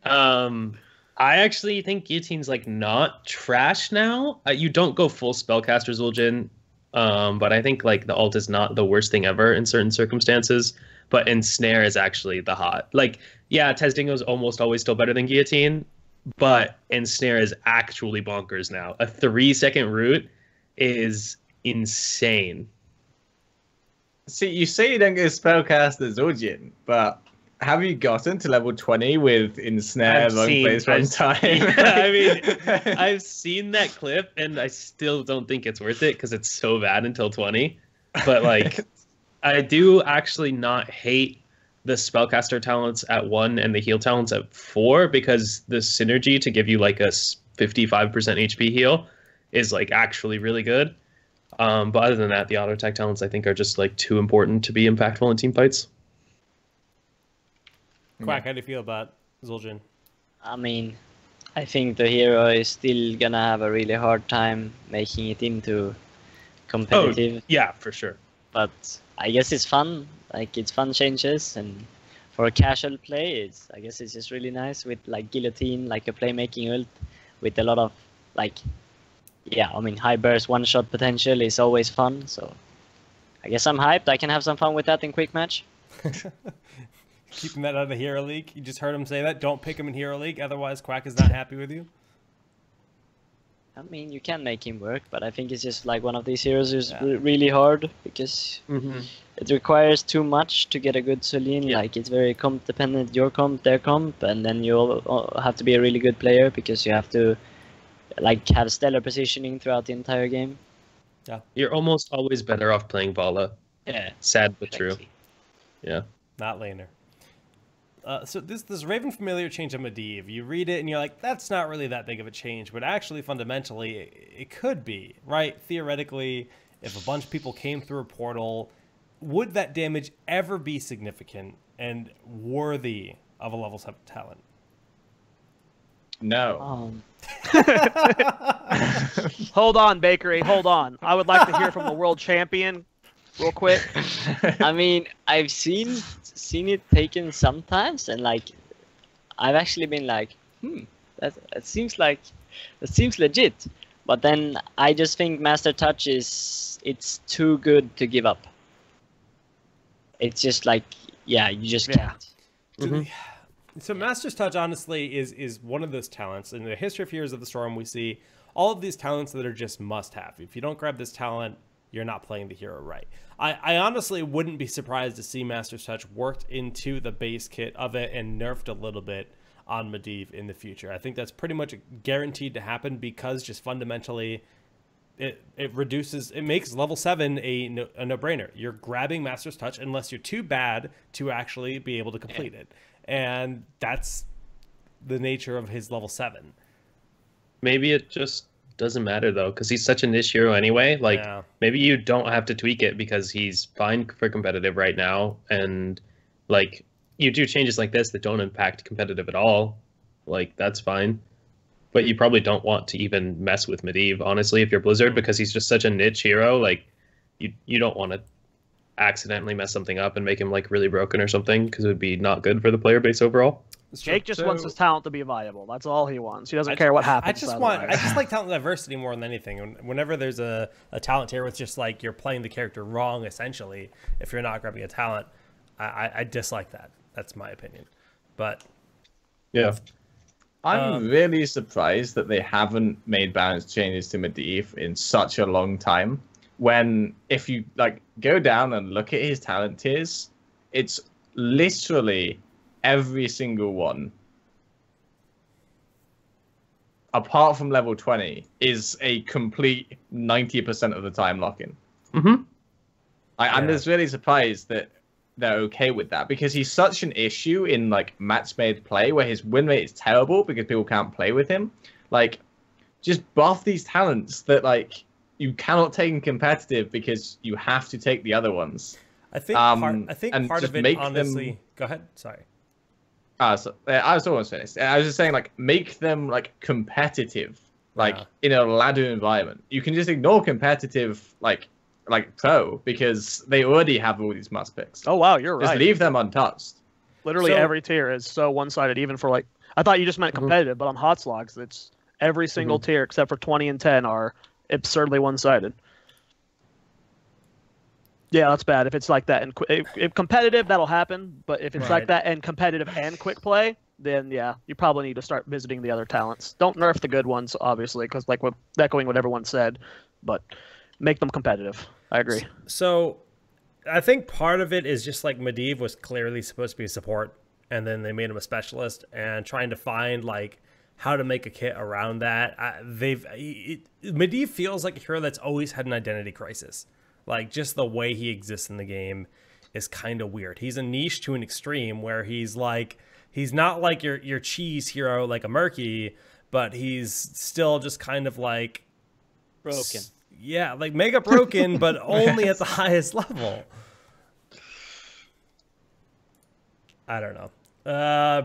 I actually think Guillotine's like not trash now. You don't go full spellcaster Zul'jin, but I think like the ult is not the worst thing ever in certain circumstances. But Ensnare is actually the hot. Like, yeah, Tezdingo is almost always still better than Guillotine, but Ensnare is actually bonkers now. A 3-second root is insane. See, you say you don't go spellcaster Zul'jin, but have you gotten to level 20 with Ensnare, long place, one time? I mean, I've seen that clip, and I still don't think it's worth it because it's so bad until 20. But, like, I do actually not hate the spellcaster talents at 1 and the heal talents at 4 because the synergy to give you, like, a 55% HP heal is, like, actually really good. But other than that, the auto attack talents I think are just like too important to be impactful in team fights. Quack, how do you feel about Zul'jin? I mean, I think the hero is still gonna have a really hard time making it into competitive. Oh, yeah, for sure. But I guess it's fun. Like, it's fun changes, and for a casual play, I guess it's just really nice with like Guillotine, like a playmaking ult with a lot of like. Yeah, I mean, high burst one-shot potential is always fun, so I guess I'm hyped. I can have some fun with that in quick match. Keeping that out of the Hero League. You just heard him say that. Don't pick him in Hero League, otherwise Quack is not happy with you. I mean, you can make him work, but I think it's just like one of these heroes who's really hard because it requires too much to get a good Celine. Yeah. Like, it's very comp dependent, your comp, their comp, and then you all have to be a really good player because you have to like have stellar positioning throughout the entire game. Yeah, you're almost always better off playing Vala. Yeah, sad but true. Yeah, not laner. So this Raven Familiar change on Medivh, you read it and you're like, that's not really that big of a change, but actually fundamentally it could be, right? Theoretically, if a bunch of people came through a portal, would that damage ever be significant and worthy of a level 7 talent? No. Hold on, Bakery. Hold on. I would like to hear from the world champion real quick. I mean, I've seen it taken sometimes, and like, I've actually been like, that seems legit. But then I just think Master Touch it's too good to give up. It's just like, yeah, you just can't. So Master's Touch, honestly, is one of those talents. In the history of Heroes of the Storm, we see all of these talents that are just must-have. If you don't grab this talent, you're not playing the hero right. I honestly wouldn't be surprised to see Master's Touch worked into the base kit of it and nerfed a little bit on Medivh in the future. I think that's pretty much guaranteed to happen because just fundamentally it makes level 7 a no-brainer. You're grabbing Master's Touch unless you're too bad to actually be able to complete it. And that's the nature of his level 7. Maybe it just doesn't matter though, because he's such a niche hero anyway. Like, maybe you don't have to tweak it because he's fine for competitive right now. And like, you do changes like this that don't impact competitive at all. Like, that's fine. But you probably don't want to even mess with Medivh, honestly, if you're Blizzard, because he's just such a niche hero. Like, you don't want to accidentally mess something up and make him like really broken or something, because it would be not good for the player base overall. Jake just wants his talent to be viable. That's all he wants. He doesn't care what happens. I just like talent diversity more than anything. And whenever there's a talent tier with just like you're playing the character wrong, essentially, if you're not grabbing a talent, I dislike that. That's my opinion. But yeah, I'm really surprised that they haven't made balance changes to Medivh in such a long time. When if you like go down and look at his talent tiers, it's literally every single one, apart from level 20, is a complete 90% of the time lock-in. I'm just really surprised that they're okay with that, because he's such an issue in like match-made play where his win rate is terrible because people can't play with him. Like, just buff these talents that like you cannot take in competitive because you have to take the other ones. I think part of it, honestly. Go ahead. Sorry. I was almost finished. I was just saying, like, make them like competitive like in a ladder environment. You can just ignore competitive like pro because they already have all these must picks. Oh wow, you're Just right. leave them untouched. Literally So- every tier is so one-sided, even for like. I thought you just meant competitive, but on hot slogs, it's every single tier except for 20 and 10 are absurdly one-sided. Yeah, that's bad. If it's like that and if competitive, that'll happen. But if it's like that and competitive and quick play, then yeah, you probably need to start visiting the other talents. Don't nerf the good ones, obviously, because like echoing what everyone said, but make them competitive. I agree. So I think part of it is just like Medivh was clearly supposed to be a support, and then they made him a specialist, and trying to find like how to make a kit around that. Medivh feels like a hero that's always had an identity crisis. Like, just the way he exists in the game is kind of weird. He's a niche to an extreme where he's like, he's not like your cheese hero like a Murky, but he's still just kind of like Broken. Yeah, like mega broken, but only at the highest level. I don't know.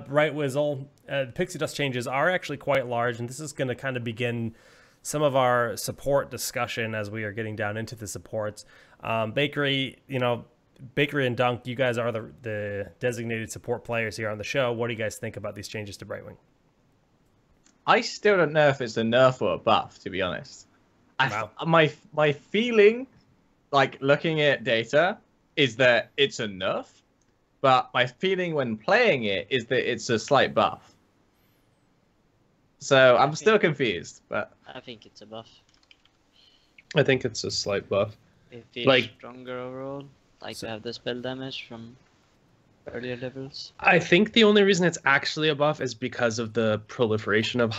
Right, Wizzle. Pixie Dust changes are actually quite large, and this is going to kind of begin some of our support discussion as we are getting down into the supports. Bakery, Bakery and Dunk, you guys are the designated support players here on the show. What do you guys think about these changes to Brightwing? I still don't know if it's a nerf or a buff, to be honest. Wow. My feeling, like looking at data, is that it's a nerf, but my feeling when playing it is that it's a slight buff. So I'm still confused, but I think it's a buff. I think it's a slight buff. It feels Like- stronger overall. Like to have the spell damage from earlier levels. I think the only reason it's actually a buff is because of the proliferation of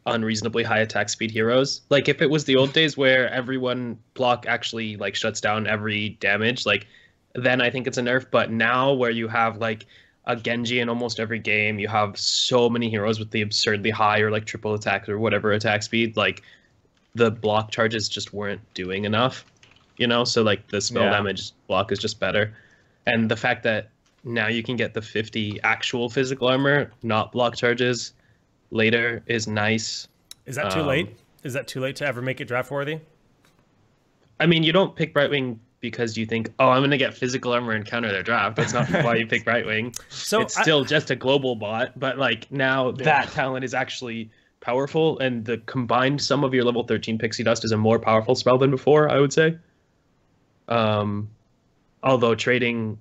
unreasonably high attack speed heroes. Like, if it was the old days where everyone block actually like shuts down every damage, like then I think it's a nerf. But now where you have like a Genji in almost every game, you have so many heroes with the absurdly high or like triple attack or whatever attack speed, like the block charges just weren't doing enough, so like the spell damage block is just better. And the fact that now you can get the 50 actual physical armor, not block charges, later is nice. Is that too late? Is that too late to ever make it draft worthy? I mean, you don't pick Brightwing because you think, oh, I'm going to get physical armor and counter their draft. That's not why you pick Brightwing. So it's still just a global bot, but like now that talent is actually powerful, and the combined sum of your level 13 Pixie Dust is a more powerful spell than before, I would say. Although trading,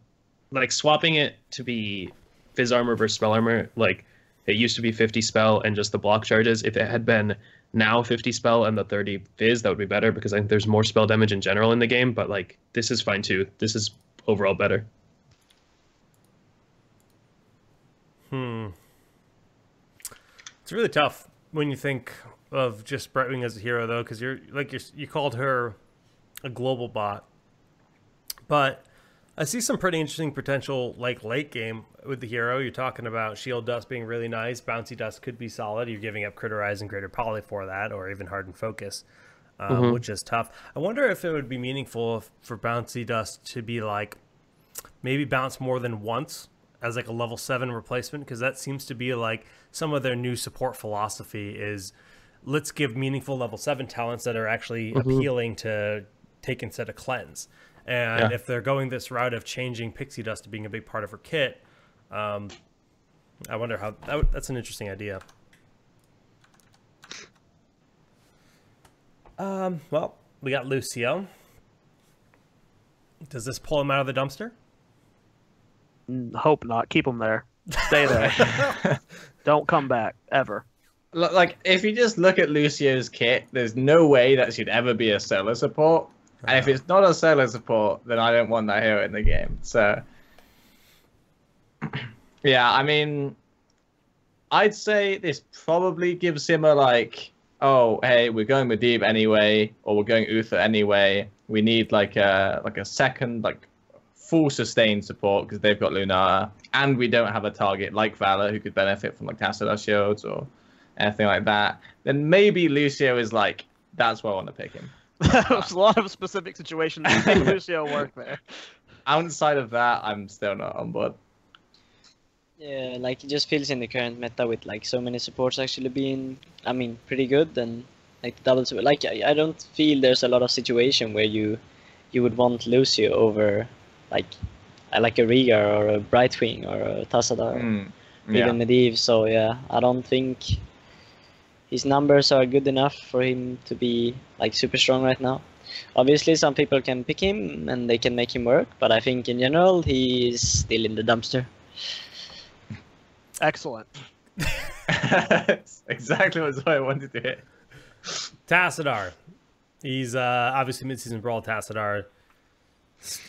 like swapping it to be Fizz armor versus spell armor, like it used to be 50 spell and just the block charges. If it had been now 50 spell and the 30 Fizz, that would be better, because I think there's more spell damage in general in the game, but like this is fine too. This is overall better. It's really tough when you think of just Brightwing as a hero, though, because you called her a global bot, but I see some pretty interesting potential, like late game with the hero. You're talking about Shield Dust being really nice. Bouncy Dust could be solid. You're giving up Criterize and Greater Poly for that, or even Hardened Focus, which is tough. I wonder if it would be meaningful for Bouncy Dust to be like maybe bounce more than once as like a level 7 replacement, because that seems to be like some of their new support philosophy is let's give meaningful level 7 talents that are actually appealing to take instead of cleanse. And if they're going this route of changing Pixie Dust to being a big part of her kit, I wonder how that's an interesting idea. Well, we got Lucio. Does this pull him out of the dumpster? Hope not. Keep him there. Stay there. Don't come back ever. Like, if you just look at Lucio's kit, there's no way that should ever be a solo support. And if it's not a solo support, then I don't want that hero in the game. So, yeah, I mean, I'd say this probably gives him a like, oh, hey, we're going with Deep anyway, or we're going Uther anyway. We need like a second like full sustained support because they've got Lunara, and we don't have a target like Valor who could benefit from like Tassadar shields or anything like that. Then maybe Lucio is like, that's why I want to pick him. There's a lot of specific situations that make Lucio work there. Outside of that, I'm still not on board. Yeah, like it just feels in the current meta with like so many supports actually being, I mean, pretty good, and Like the doubles, like I don't feel there's a lot of situation where you would want Lucio over like like a Riga or a Brightwing or a Tassadar, or even Medivh. So yeah, I don't think his numbers are good enough for him to be like super strong right now. Obviously, some people can pick him and they can make him work, but I think in general he's still in the dumpster. Excellent. Exactly what I wanted to hear. Tassadar. He's obviously midseason brawl Tassadar.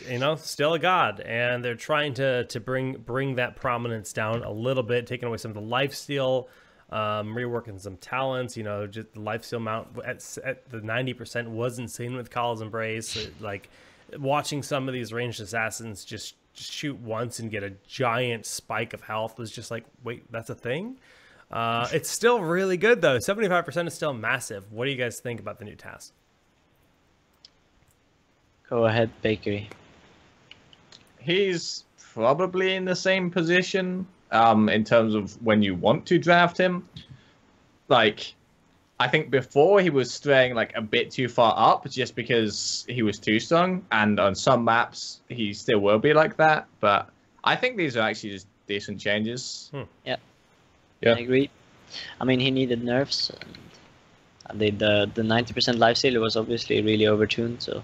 You know, still a god, and they're trying to bring that prominence down a little bit, taking away some of the lifesteal, reworking some talents. You know, just the lifesteal mount at the 90% was insane with Kala's Embrace. Like watching some of these ranged assassins just shoot once and get a giant spike of health was just like, wait, that's a thing. It's still really good though. 75% is still massive. What do you guys think about the new task? Go ahead, Bakery. He's probably in the same position in terms of when you want to draft him. Like, I think before he was straying like a bit too far up just because he was too strong, and on some maps he still will be like that. But I think these are actually just decent changes. Yeah, Yeah. I agree. I mean, he needed nerfs. And the 90% lifesteal was obviously really overtuned, so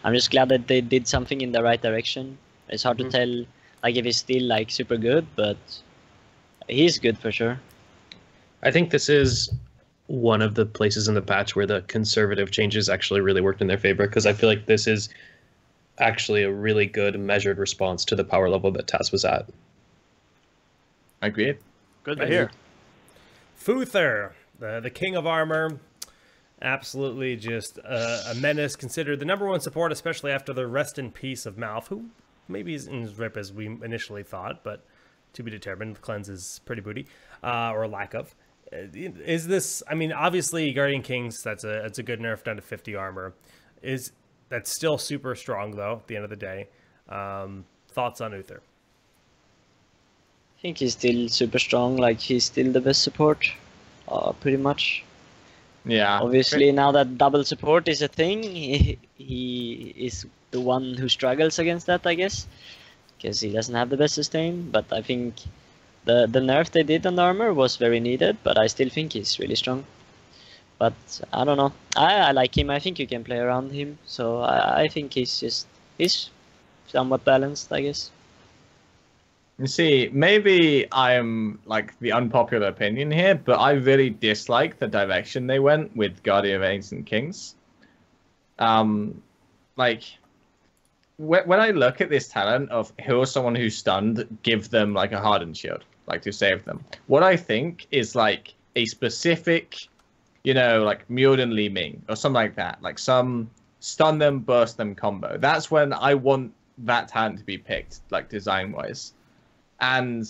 I'm just glad that they did something in the right direction. It's hard to tell like if he's still like super good, but he's good for sure. I think this is one of the places in the patch where the conservative changes actually really worked in their favor, because I feel like this is actually a really good measured response to the power level that Taz was at. Agreed. Good to hear. Futher, the king of armor. Absolutely just a menace, considered the #1 support, especially after the rest in peace of Malf, who maybe isn't as rip as we initially thought, but to be determined. Cleanse is pretty booty, or lack of. Is this, I mean, obviously Guardian Kings, that's a good nerf down to 50 armor. That's still super strong though, at the end of the day. Thoughts on Uther? I think he's still super strong, like he's still the best support, pretty much. Yeah. Obviously, now that double support is a thing, he is the one who struggles against that, I guess, because he doesn't have the best sustain. But I think the nerf they did on the armor was very needed, but I still think he's really strong. But I don't know. I like him. I think you can play around him. So I think he's somewhat balanced, I guess. You see, maybe I am like the unpopular opinion here, but I really dislike the direction they went with Guardian of Ancient Kings. Like, when I look at this talent of heal someone who's stunned, give them like a hardened shield, like to save them. What I think is like a specific, you know, like Mjolnir Li Ming or something like that, like some stun them, burst them combo. That's when I want that talent to be picked, like design wise. And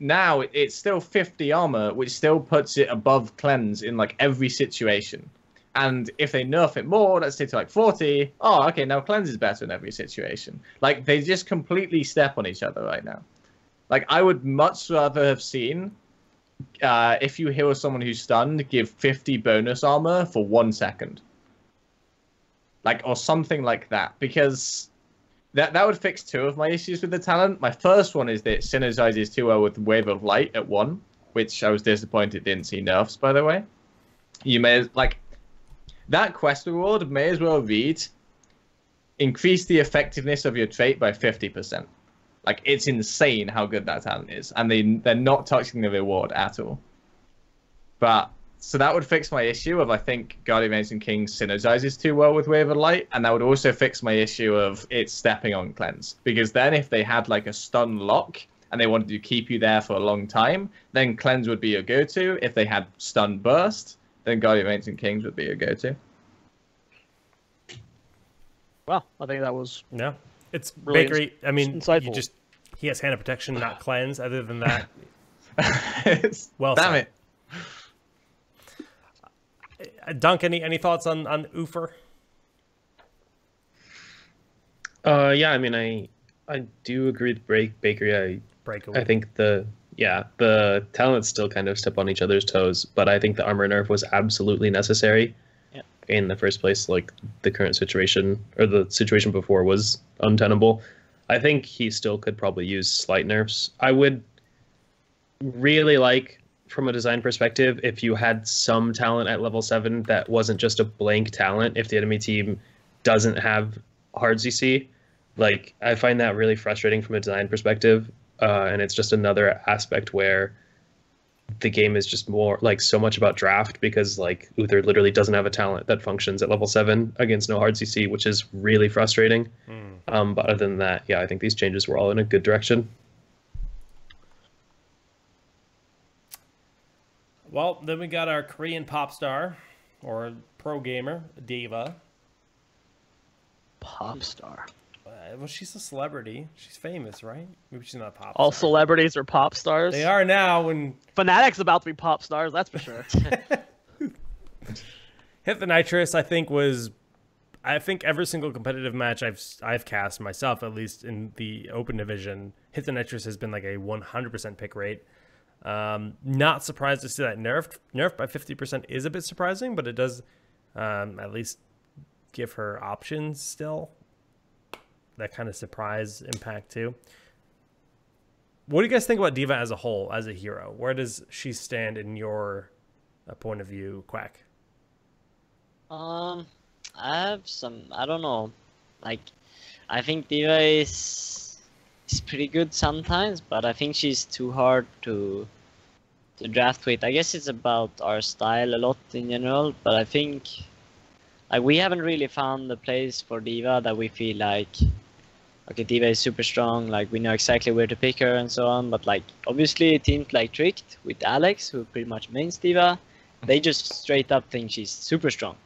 now it's still 50 armor, which still puts it above Cleanse in like every situation. And if they nerf it more, let's say to like 40, oh, okay, now Cleanse is better in every situation. Like, they just completely step on each other right now. Like, I would much rather have seen, if you heal someone who's stunned, give 50 bonus armor for 1 second. Like, or something like that. Because that would fix 2 of my issues with the talent. My first one is that it synergizes too well with Wave of Light at 1, which I was disappointed didn't see nerfs, by the way. You may, like, that quest reward may as well read, increase the effectiveness of your trait by 50%. Like, it's insane how good that talent is, and they're not touching the reward at all. But so that would fix my issue of, I think Guardian of Ancient Kings synergizes too well with Wave of Light, and that would also fix my issue of it stepping on Cleanse. Because then if they had like a stun lock and they wanted to keep you there for a long time, then Cleanse would be your go-to. If they had stun burst, then Guardian of Ancient Kings would be your go-to. Well, I think that was It's really Bakery. I mean, insightful. he has Hand of Protection, not Cleanse. Other than that, well Damn said. it. Dunk, any thoughts on Uther? Yeah, I mean, I do agree with Bakery. Breakaway. I think the yeah, the talents still kind of step on each other's toes, but I think the armor nerf was absolutely necessary in the first place. Like, the current situation, or the situation before, was untenable. I think he still could probably use slight nerfs. I would really like, from a design perspective, if you had some talent at level 7 that wasn't just a blank talent if the enemy team doesn't have hard CC. Like, I find that really frustrating from a design perspective, and it's just another aspect where the game is just more, like, so much about draft, because, like, Uther literally doesn't have a talent that functions at level 7 against no hard CC, which is really frustrating. But other than that, yeah, I think these changes were all in a good direction. Well, then we got our Korean pop star, or pro gamer, Diva. Pop star. Well, she's a celebrity. She's famous, right? Maybe she's not a pop All star. celebrities are pop stars. They are now. When Fnatic's about to be pop stars, that's for sure. Hit the Nitrous, I think every single competitive match I've cast myself, at least in the open division, Hit the Nitrous has been like a 100% pick rate. Not surprised to see that nerfed by 50% is a bit surprising, but it does at least give her options still. That kind of surprise impact too. What do you guys think about Diva as a whole, as a hero? Where does she stand in your point of view, Quack? I have some, I don't know, like, I think Diva is pretty good sometimes, but I think she's too hard to draft with. I guess it's about our style a lot in general, but I think, like, we haven't really found the place for Diva that we feel like, okay, Diva is super strong, like, we know exactly where to pick her and so on, but, like, obviously teams like Tricked with Alex, who pretty much mains Diva, they just straight up think she's super strong.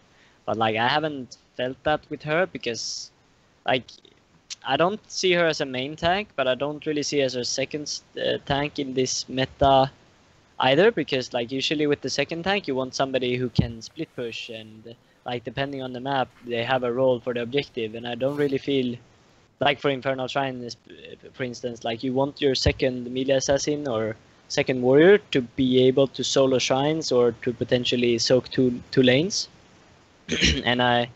But, like, I haven't felt that with her, because, like, I don't see her as a main tank, but I don't really see her as a second tank in this meta either, because, like, usually with the second tank you want somebody who can split push, and, like, depending on the map they have a role for the objective, and I don't really feel like, for Infernal Shrine, for instance, like, you want your second melee assassin or second warrior to be able to solo shrines or to potentially soak two lanes. And I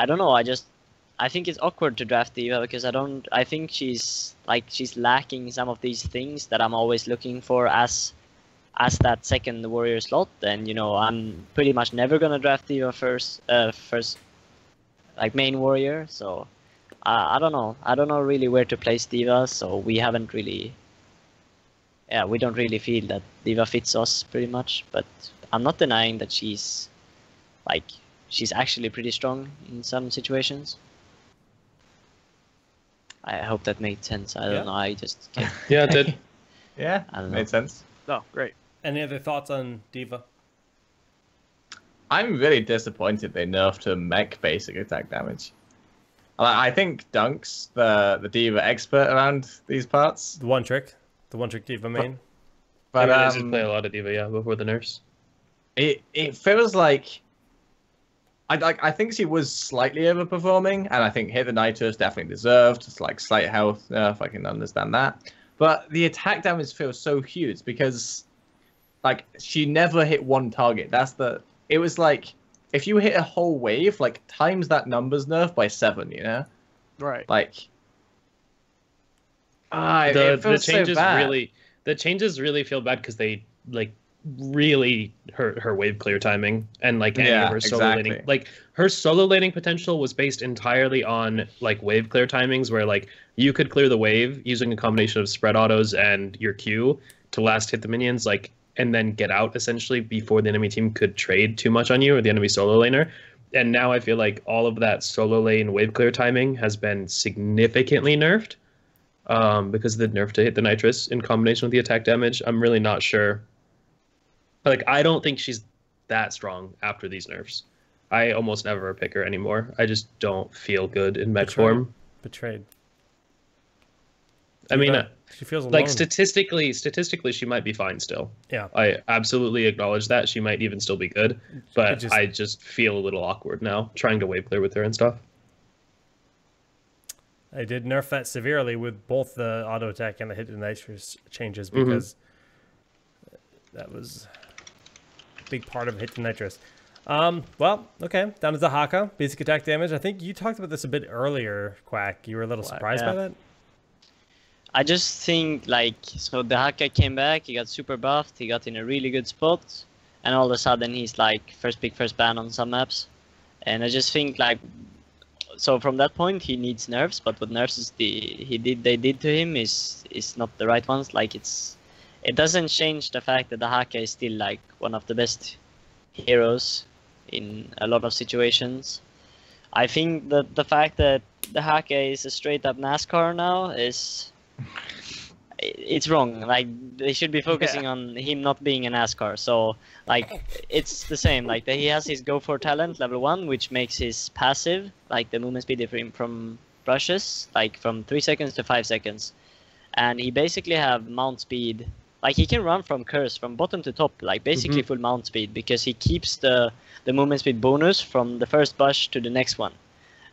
don't know, I think it's awkward to draft Diva, because I think she's lacking some of these things that I'm always looking for as that second warrior slot. And, you know, I'm pretty much never gonna draft Diva first like main warrior, so I don't know really where to place Diva, so we don't really feel that Diva fits us pretty much. But I'm not denying that she's actually pretty strong in some situations. I hope that made sense. I don't know. I just can't. Yeah, it did. Yeah, I don't know. made sense. Oh, great. Any other thoughts on Diva? I'm really disappointed they nerfed her mech basic attack damage. I think Dunk's the Diva expert around these parts. The one trick Diva main. But I did play a lot of Diva, yeah, before the nerfs. It feels like I think she was slightly overperforming, and I think Hit the Nitrous definitely deserved. It's like slight health, if I can understand that. But the attack damage feels so huge because, like, she never hit one target. It was like, if you hit a whole wave, like, times that number's nerf by 7, you know? Right. Like, the changes really feel bad because they, like, really hurt her wave clear timing and, like, any of her solo laning. Like, her solo laning potential was based entirely on, like, wave clear timings where, like, you could clear the wave using a combination of spread autos and your Q to last hit the minions, like, and then get out essentially before the enemy team could trade too much on you or the enemy solo laner. And now I feel like all of that solo lane wave clear timing has been significantly nerfed because of the nerf to Hit the Nitrous in combination with the attack damage. I'm really not sure. Like, I don't think she's that strong after these nerfs. I almost never pick her anymore. I just don't feel good in mech form. Betrayed. I mean, she feels alone. like, statistically, she might be fine still. Yeah. I absolutely acknowledge that. She might even still be good, but I just feel a little awkward now trying to wave clear with her and stuff. I did nerf that severely with both the auto attack and the Hit the Nitrous changes because That was a big part of Hit to Nitrous. Well, okay. Down to the Haka. Basic attack damage. I think you talked about this a bit earlier, Quack. You were a little surprised by that? I just think, like, so the Haka came back, he got super buffed, he got in a really good spot, and all of a sudden he's like first pick, first ban on some maps. And I just think, like, so from that point he needs nerfs, but what nerfs they did to him is not the right ones. Like, it doesn't change the fact that the Haka is still like one of the best heroes in a lot of situations. I think that the fact that the Haka is a straight up NASCAR now is it's wrong. Like, they should be focusing on him not being a NASCAR. So, like, it's the same. Like, he has his go for talent level 1, which makes his passive, like the movement speed different from brushes, like from 3 seconds to 5 seconds. And he basically have mount speed. Like, he can run from curse from bottom to top, like basically full mount speed, because he keeps the movement speed bonus from the first bush to the next one.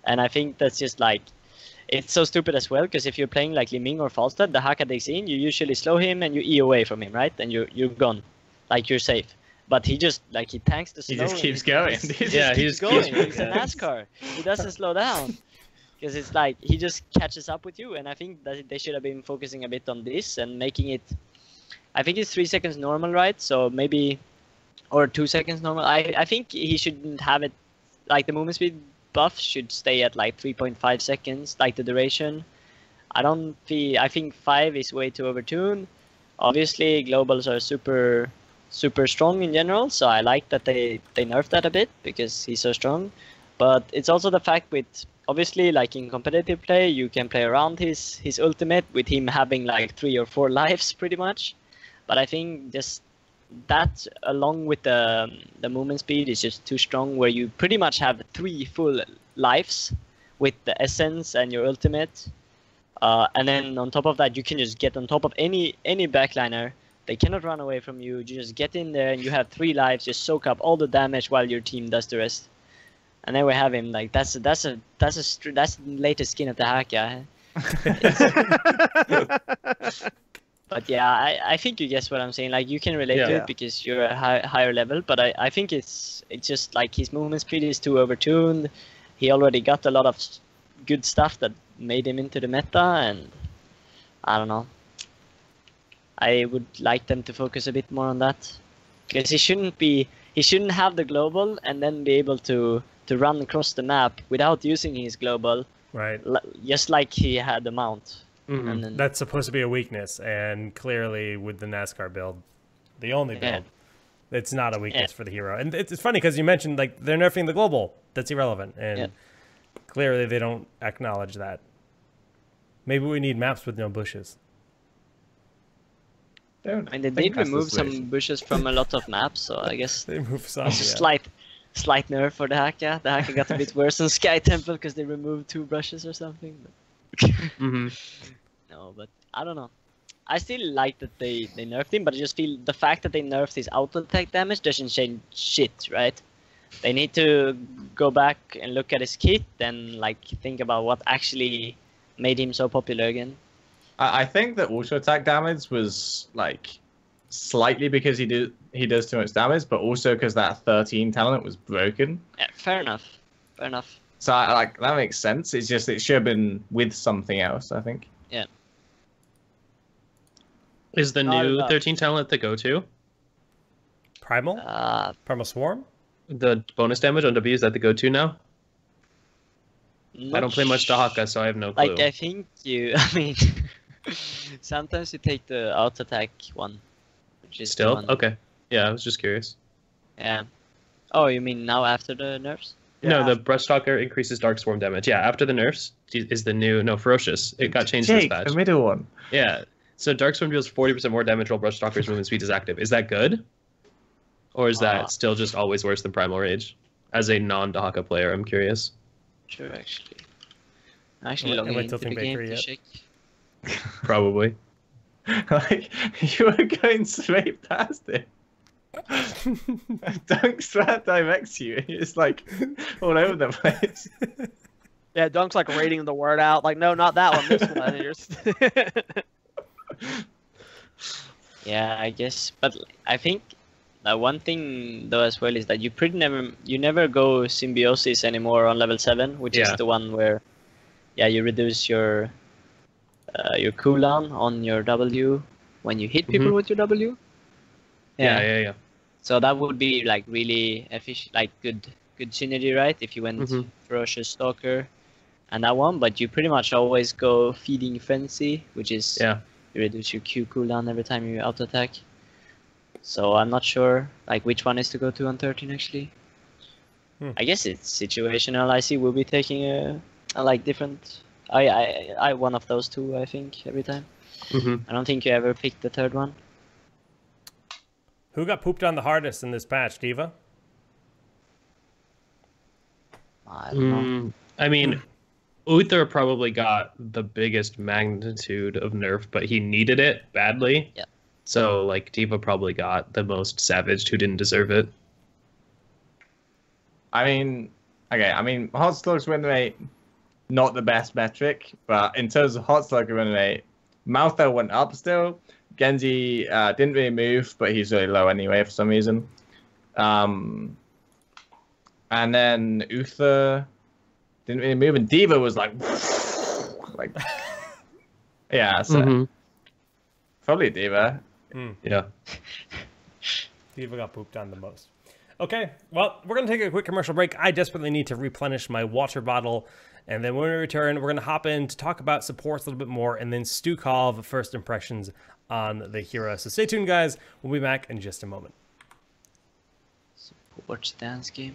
And I think that's just like, it's so stupid as well, because if you're playing like Liming or Falstad, the Haka takes in, you usually slow him and you E away from him, right? And you're gone, like you're safe. But he just, like, he tanks the slow. He just keeps going. He just keeps going. He's a NASCAR. He doesn't slow down. Because it's like, he just catches up with you, and I think that they should have been focusing a bit on this and making it, I think it's 3 seconds normal, right? So maybe, or 2 seconds normal. I think he shouldn't have it, like the movement speed buff should stay at like 3.5 seconds, like the duration. I think 5 is way too overtuned. Obviously, globals are super strong in general, so I like that they nerfed that a bit because he's so strong. But it's also the fact with, obviously, like in competitive play, you can play around his ultimate with him having like 3 or 4 lives pretty much. But I think just that, along with the movement speed, is just too strong, where you pretty much have 3 full lives with the essence and your ultimate. And then on top of that, you can just get on top of any backliner. They cannot run away from you. You just get in there and you have 3 lives, just soak up all the damage while your team does the rest. And then we have him. Like, that's the latest skin of the Haka. But yeah, I think you guess what I'm saying. Like, you can relate to it because you're a higher level. But I think it's just like his movement speed is too overtuned. He already got a lot of good stuff that made him into the meta, and I don't know. I would like them to focus a bit more on that, because he shouldn't have the global and then be able to run across the map without using his global. Right. Just like he had the mount. And then, that's supposed to be a weakness, and clearly with the NASCAR build, the only build, it's not a weakness for the hero. And it's funny because you mentioned, like, they're nerfing the global. That's irrelevant, and clearly they don't acknowledge that. Maybe we need maps with no bushes. And they did remove some bushes from a lot of maps, so I guess they moved some. Slight nerf for the Haka. The Haka got a bit worse than Sky Temple because they removed 2 brushes or something. But... No, but I don't know. I still like that they nerfed him, but I just feel the fact that they nerfed his auto attack damage doesn't change shit, right? They need to go back and look at his kit and like think about what actually made him so popular again. I think that auto attack damage was like slightly because he does too much damage, but also because that 13 talent was broken. Yeah, fair enough. Fair enough. So like that makes sense. It's just it should have been with something else, I think. Yeah. Is the new 13 talent the go-to? Primal? Primal Swarm? The bonus damage on W, is that the go-to now? I don't play much Dahaka, so I have no clue. Like, I think I mean, sometimes you take the auto attack one. Which is still? Okay. Yeah, I was just curious. Yeah. Oh, you mean now after the nerfs? No, the Brushstalker increases Dark Swarm damage. Yeah, after the nerfs is the new... No, Ferocious. It got changed this patch. The middle one. Yeah. So Dark Swarm deals 40% more damage while Brushstalker's movement speed is active. Is that good? Or is that still just always worse than Primal Rage? As a non-Dahaka player, I'm curious. Sure, actually. Actually, logging into the game to check. Probably. Like, you were going straight past it. Dunk's right directs you, and you're just like all over the place. Yeah, Dunk's like rating the word out. Like, no, not that one. This one. Yeah, I guess. But I think one thing though as well is that you never go symbiosis anymore on level 7, which is Yeah. the one where you reduce your cooldown on your W when you hit people with your W. Yeah. So that would be like really efficient, like good synergy, right? If you went Ferocious Stalker and that one, but you pretty much always go Feeding Frenzy, which is you reduce your Q cooldown every time you auto attack. So I'm not sure like which one is to go to on 13 actually. I guess it's situational. I see we'll be taking a like different. I one of those two I think every time. I don't think you ever picked the third one. Who got pooped on the hardest in this patch, Diva? I don't know. I mean, Uther probably got the biggest magnitude of nerf, but he needed it badly. Yeah. So, like, Diva probably got the most savaged who didn't deserve it. I mean, okay, Hot Slug's win rate, not the best metric, but in terms of Hot Slug win rate, Maltho went up still. Genji didn't really move, but he's really low anyway for some reason. And then Uther didn't really move, and Diva was like, yeah, so probably Diva. Yeah. Diva got pooped on the most. Okay, well, we're going to take a quick commercial break. I desperately need to replenish my water bottle. And then when we return, we're going to hop in to talk about supports a little bit more, and then Stukov first impressions on the hero. So stay tuned, guys. We'll be back in just a moment. Support stance game.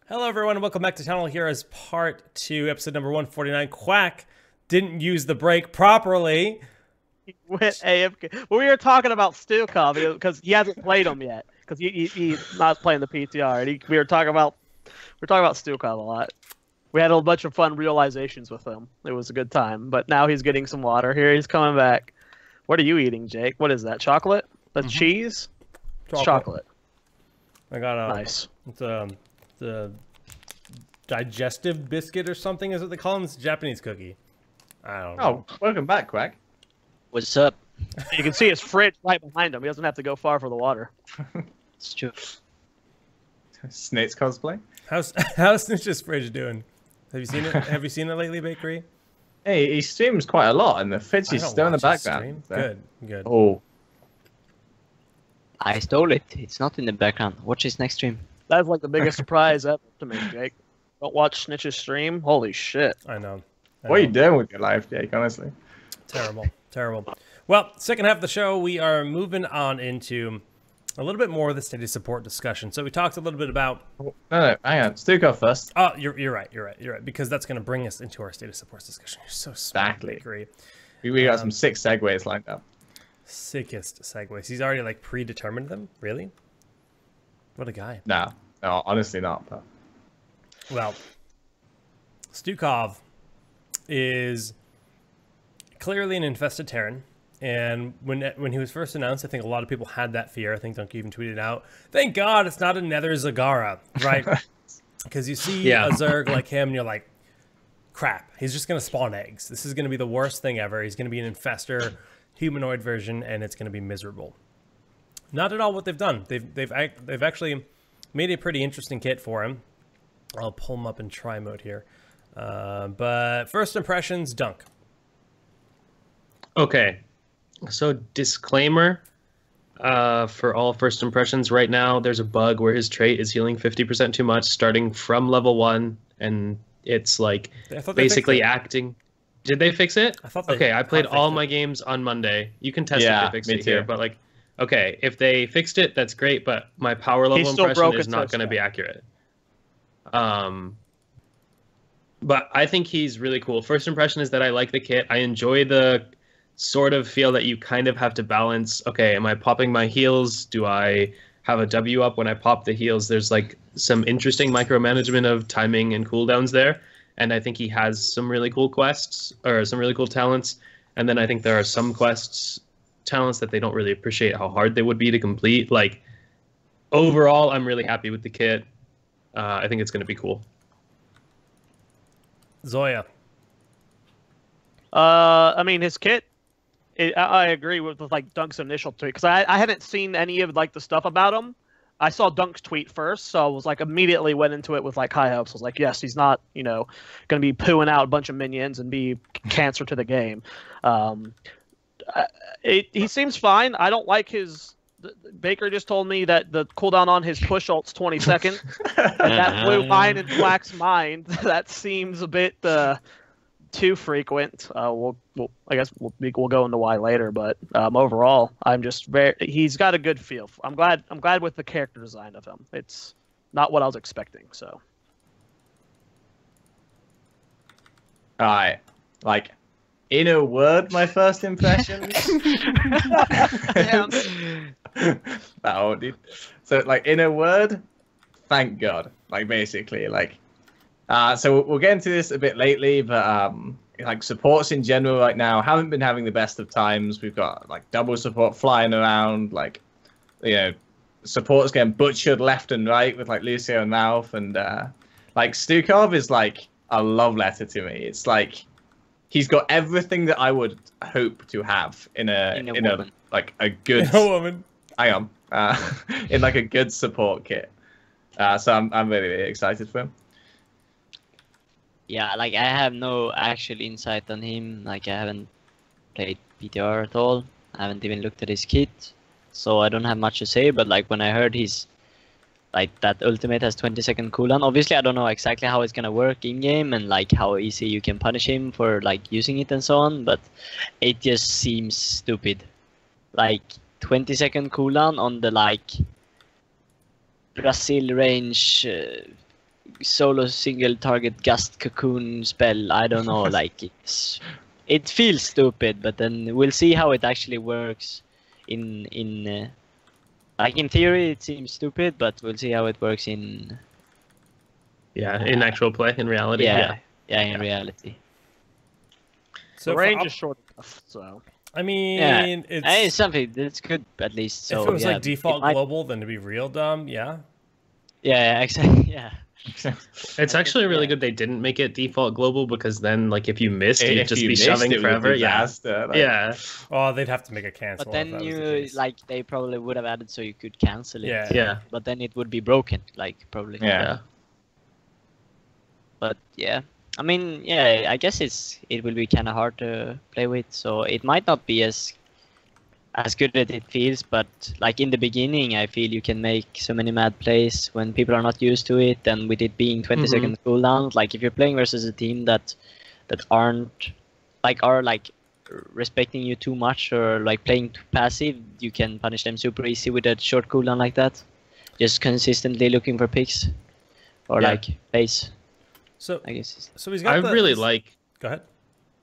Hello, everyone, and welcome back to TownHall. Here is part 2, episode number 149. Quack didn't use the break properly. He went AFK. Well, we were talking about Stukov because he hasn't played him yet because he's not playing the PTR. And we were talking about Stukov a lot. We had a bunch of fun realizations with him. It was a good time. But now he's getting some water. Here he's coming back. What are you eating, Jake? What is that? Chocolate? That's cheese? Chocolate. I got a nice. It's the digestive biscuit or something is what they call them. It's a Japanese cookie. I don't know. Oh, welcome back, Quack. What's up? You can see his fridge right behind him. He doesn't have to go far for the water. It's true. Snate's cosplay. How's Snitch's fridge doing? Have you seen it? Have you seen it lately, Bakery? Hey, he streams quite a lot, and the fridge I is don't still in the watch his background. stream. Good. Oh, I stole it. It's not in the background. Watch his next stream. That's like the biggest surprise ever to me, Jake. Don't watch Snitch's stream? Holy shit. I know. what are you doing with your life, Jake? Honestly. Terrible. Well, second half of the show, we are moving on into a little bit more of the state of support discussion. So we talked a little bit about... No, hang on. Stukov first. Oh, you're right, because that's going to bring us into our state of support discussion. You're so smart. Exactly. Bakery. We got some sick segues lined up. Sickest segues. He's already like predetermined them? Really? What a guy. No, honestly not. But... Well, Stukov is clearly an infested Terran. And when he was first announced, I think a lot of people had that fear. I think Dunk even tweeted out, "Thank God it's not a Nether Zagara," right? Because you see a Zerg like him, and you're like, crap, he's just going to spawn eggs. This is going to be the worst thing ever. He's going to be an infester, humanoid version, and it's going to be miserable. Not at all what they've done. They've actually made a pretty interesting kit for him. I'll pull him up in try mode here. But first impressions, Dunk. Okay. So disclaimer, for all first impressions, right now there's a bug where his trait is healing 50% too much starting from level 1, and it's like basically acting. Did they fix it? I played all my games on Monday. You can test if they fixed it here, but like, okay, if they fixed it, that's great, but my power level impression is not going to be accurate. But I think he's really cool. First impression is that I like the kit. I enjoy the sort of feel that you kind of have to balance, okay, am I popping my heals? Do I have a W up when I pop the heals? There's like some interesting micromanagement of timing and cooldowns there. And I think he has some really cool quests or some really cool talents. And then I think there are some talents that they don't really appreciate how hard they would be to complete. Like overall, I'm really happy with the kit. I think it's going to be cool. Zoya. I mean, his kit, I agree with like Dunk's initial tweet because I hadn't seen any of like the stuff about him. I saw Dunk's tweet first, so I was like immediately went into it with like high hopes. I was like, yes, he's not, going to be pooing out a bunch of minions and be cancer to the game. He seems fine. I don't like his. Baker just told me that the cooldown on his push ult's 20 seconds. And that blew mine and Quack's mind. That seems a bit too frequent. I guess we'll go into why later, but overall, I'm just he's got a good feel. I'm glad with the character design of him. It's not what I was expecting. So, all right, like in a word, my first impressions. Oh, dude. So, like in a word, thank God. Like basically, like. So we'll get into this a bit lately, but like supports in general right now haven't been having the best of times. We've got like double support flying around, like supports getting butchered left and right with like Lucio and Mouth, and like Stukov is like a love letter to me. It's like he's got everything that I would hope to have in a like a good woman. Hang on, in like a good support kit. So I'm really, really excited for him. Yeah, like I have no actual insight on him. Like I haven't played PTR at all. I haven't even looked at his kit, so I don't have much to say. But like when I heard he's like that ultimate has 20-second cooldown. Obviously, I don't know exactly how it's gonna work in game and like how easy you can punish him for like using it and so on. But it just seems stupid. Like 20-second cooldown on the like Brazil range solo single target gust cocoon spell. I don't know, like it feels stupid, but then we'll see how it actually works in like in theory it seems stupid, but we'll see how it works in in actual play, in reality. In reality. So the range is short enough, so I mean, it's something that's good at least. So if it was like default global, then to be real dumb, yeah. Yeah, exactly. Yeah. It's actually really good they didn't make it default global, because then like if you missed, you'd just be shoving forever. Yeah. Oh, they'd have to make a cancel. But then they probably would have added so you could cancel it. Yeah. But then it would be broken, like probably. Yeah. But yeah. I mean, yeah, I guess it will be kind of hard to play with, so it might not be as good as it feels, but like in the beginning, I feel you can make so many mad plays when people are not used to it, and with it being 20 second cooldown, like if you're playing versus a team that aren't are respecting you too much or like playing too passive, you can punish them super easy with a short cooldown like that. Just consistently looking for picks or like plays. So I guess he's got really like. Go ahead.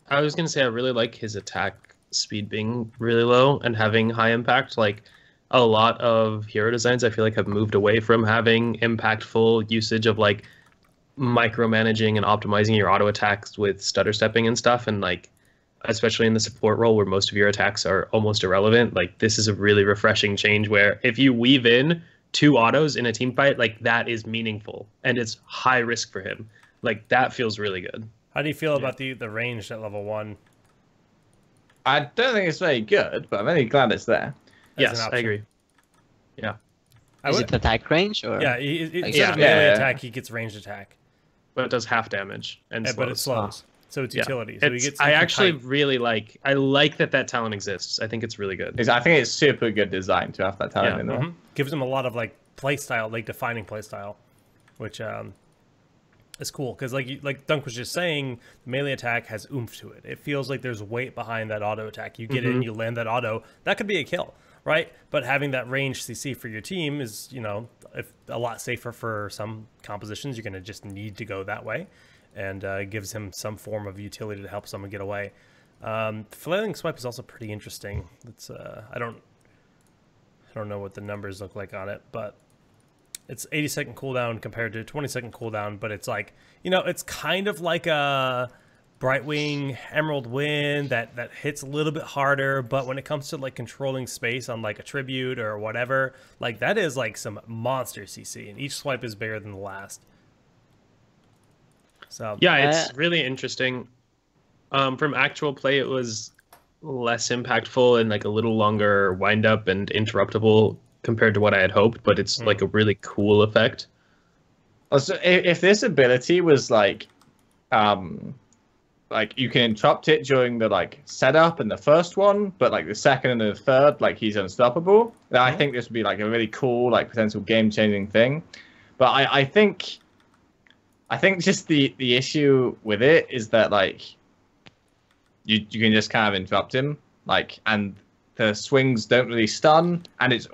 I was gonna say I really like his attack speed being really low and having high impact. Like a lot of hero designs, I feel like have moved away from having impactful usage of like micromanaging and optimizing your auto attacks with stutter stepping and stuff. And like, especially in the support role where most of your attacks are almost irrelevant, like this is a really refreshing change where if you weave in 2 autos in a team fight, like that is meaningful and it's high risk for him. Like that feels really good. How do you feel about the range at level 1? I don't think it's very good, but I'm really glad it's there. Yes, I agree. Yeah. Is it attack range or? Yeah, instead of melee attack, he gets ranged attack. But it does half damage and slows. But it slows, so it's utility. So he gets. I actually really like. I like that talent exists. I think it's really good. I think it's super good design to have that talent in there. Gives him a lot of like play style, like defining play style, which is cool because like Dunk was just saying, the melee attack has oomph to it. It feels like there's weight behind that auto attack. You get in, you land that auto, that could be a kill, right? But having that range CC for your team is, you know, a lot safer for some compositions. You're gonna just need to go that way, and it gives him some form of utility to help someone get away. Flailing Swipe is also pretty interesting. It's I don't know what the numbers look like on it, but it's 80-second cooldown compared to 20-second cooldown, but it's like, you know, it's kind of like a Brightwing Emerald Wind that hits a little bit harder, but when it comes to like controlling space on like a tribute or whatever, like that is like some monster CC, and each swipe is bigger than the last. So yeah, it's really interesting. From actual play, it was less impactful and like a little longer wind up and interruptible compared to what I had hoped, but it's like a really cool effect. Also, if this ability was like you can interrupt it during the like setup and the first one, but like the second and the third, like he's unstoppable, then I think this would be like a really cool, like potential game-changing thing. But I think just the issue with it is that like you can just kind of interrupt him, like, and the swings don't really stun, and it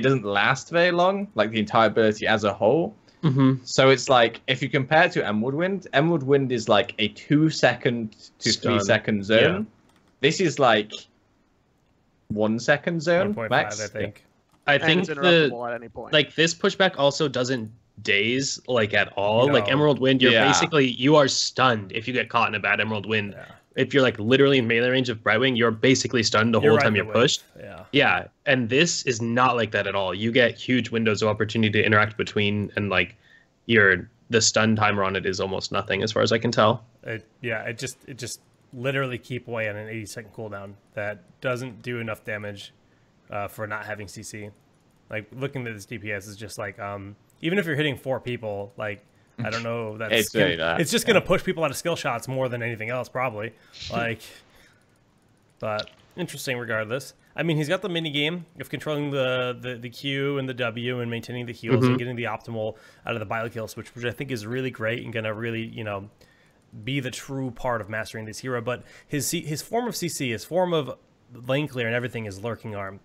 doesn't last very long, like the entire ability as a whole. So it's like, if you compare it to Emerald Wind is like a 2-second to 3-second zone. Yeah. This is like 1-second zone 1.5, max. I think. I think it's interruptible at any point. Like this pushback also doesn't daze like at all. No. Like Emerald Wind, you are stunned if you get caught in a bad Emerald Wind. Yeah. If you're like literally in melee range of Brightwing, you're basically stunned the whole time you're pushed. Yeah, and this is not like that at all. You get huge windows of opportunity to interact between, and like the stun timer on it is almost nothing as far as I can tell. It just literally keep away on an 80-second cooldown that doesn't do enough damage for not having CC. Like looking at this DPS is just like even if you're hitting 4 people, like I don't know, it's just gonna push people out of skill shots more than anything else, probably. Like, but interesting regardless. I mean, he's got the mini game of controlling the Q and the W and maintaining the heals and getting the optimal out of the biokill switch, which I think is really great and gonna really, you know, be the true part of mastering this hero. But his form of CC, his form of lane clear and everything is Lurking Arm.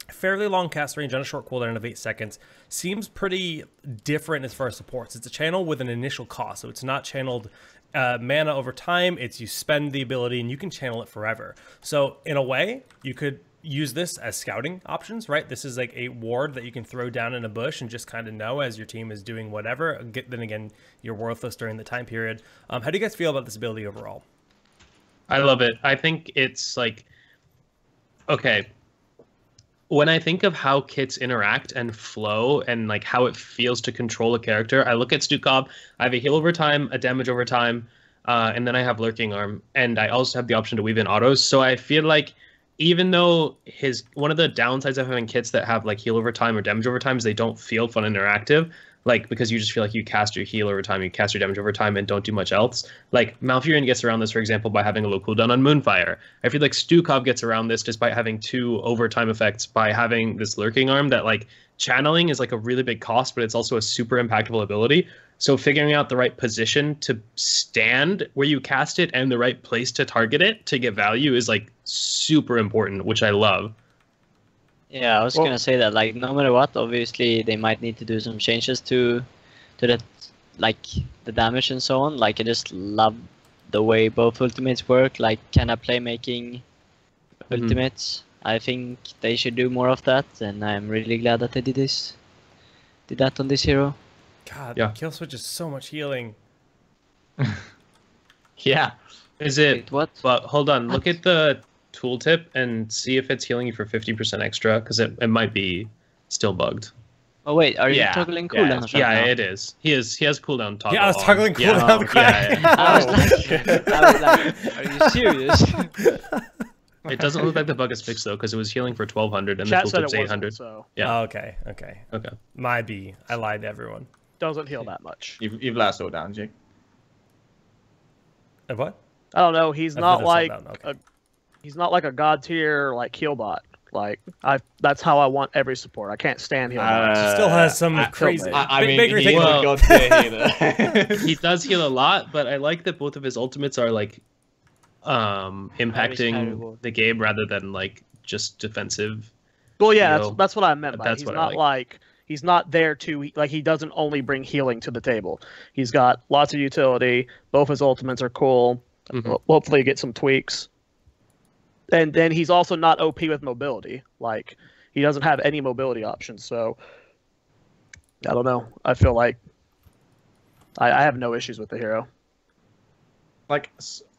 fairly long cast range on a short cooldown of 8 seconds. Seems pretty different as far as supports. It's a channel with an initial cost, so it's not channeled mana over time. It's you spend the ability and you can channel it forever. So in a way, you could use this as scouting options, right? This is like a ward that you can throw down in a bush and just kind of know as your team is doing whatever. Then again, you're worthless during the time period. How do you guys feel about this ability overall? I love it. I think it's like, okay, when I think of how kits interact and flow and like how it feels to control a character, I look at Stukov. I have a heal over time, a damage over time, and then I have Lurking Arm, and I also have the option to weave in autos. So I feel like even though one of the downsides of having kits that have like heal over time or damage over time is they don't feel fun and interactive, like because you just feel like you cast your heal over time, you cast your damage over time, and don't do much else. Like Malfurion gets around this, for example, by having a low cooldown on Moonfire. I feel like Stukov gets around this despite having 2 overtime effects by having this Lurking Arm that like channeling is like a really big cost, but it's also a super impactful ability. So figuring out the right position to stand where you cast it and the right place to target it to get value is like super important, which I love. Yeah, I was gonna say that, like, no matter what, obviously they might need to do some changes to that, like the damage and so on. Like, I just love the way both ultimates work, like kind of playmaking ultimates. I think they should do more of that, and I'm really glad that they did that on this hero. God, Yeah. Kill Switch is so much healing. Yeah. Is it? Wait, what? But hold on, look at the tooltip and see if it's healing you for 50% extra, because it might be still bugged. Oh wait, are you Yeah, toggling yeah, cooldowns right Yeah, now? it is. He has cooldown toggle. Yeah, I was on. toggling Yeah. cooldown. Oh, Quack. yeah, I was like, are you serious? It doesn't look like the bug is fixed though, because it was healing for 1200 and Chat the said it tooltip's wasn't, 800. so Yeah. Oh, okay. Okay. My B. I lied to everyone. doesn't heal that much. You've let us all down, Jake. What? I don't know. He's I've not let us all like down, okay. he's not like a god tier like heal bot. Like that's how I want every support. I can't stand heal bots. She still has some crazy. I mean, Bakery he thing. is Well- a god tier healer. He does heal a lot, but I like that both of his ultimates are like impacting terrible. the game rather than like just defensive. Well, yeah, heal. that's what I meant by it. That's He's what I not like. like he's not there to like he doesn't only bring healing to the table. He's got lots of utility. Both his ultimates are cool. Mhm. Hopefully, get some tweaks. And then he's also not OP with mobility. Like he doesn't have any mobility options. So I don't know. I feel like I have no issues with the hero. Like,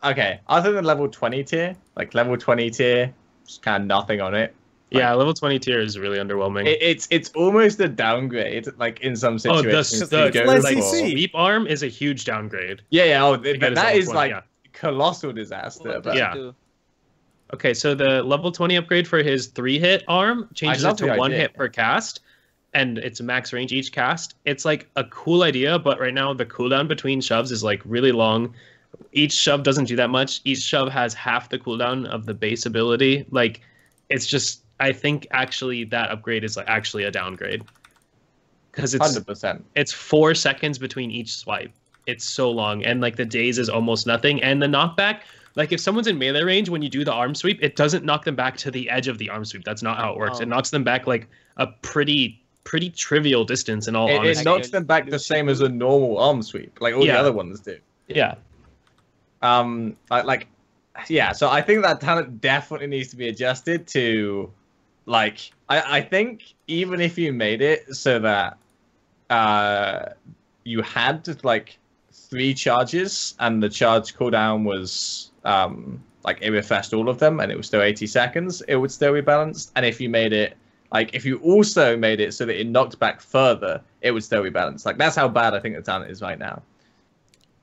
okay, other than level 20 tier, like level 20 tier, just kind of nothing on it. Yeah, level 20 tier is really underwhelming. It's almost a downgrade, like in some Oh, situations. the to go less for. CC. sweep arm is a huge downgrade. Yeah, oh, get his that level is 20, like yeah. colossal disaster. What But does it Yeah. do? Okay, so the level 20 upgrade for his 3-hit arm changes love it to the 1 idea. hit per cast, and it's max range each cast. It's like a cool idea, but right now the cooldown between shoves is like really long. Each shove doesn't do that much. Each shove has half the cooldown of the base ability. Like, it's just, I think actually that upgrade is like actually a downgrade. Because it's 100%. it's 4 seconds between each swipe. It's so long, and like the daze is almost nothing. And the knockback, like if someone's in melee range when you do the arm sweep, it doesn't knock them back to the edge of the arm sweep. That's not how it works. Oh. It knocks them back like a pretty trivial distance. In all It honesty, knocks them back the same as a normal arm sweep, like all the Yeah. other ones do. yeah. Yeah, so I think that talent definitely needs to be adjusted to, like, I think even if you made it so that you had like 3 charges and the charge cooldown was like it refreshed all of them and it was still 80 seconds, it would still be balanced. And if you made it like if you also made it so that it knocked back further, it would still be balanced. Like that's how bad I think the talent is right now.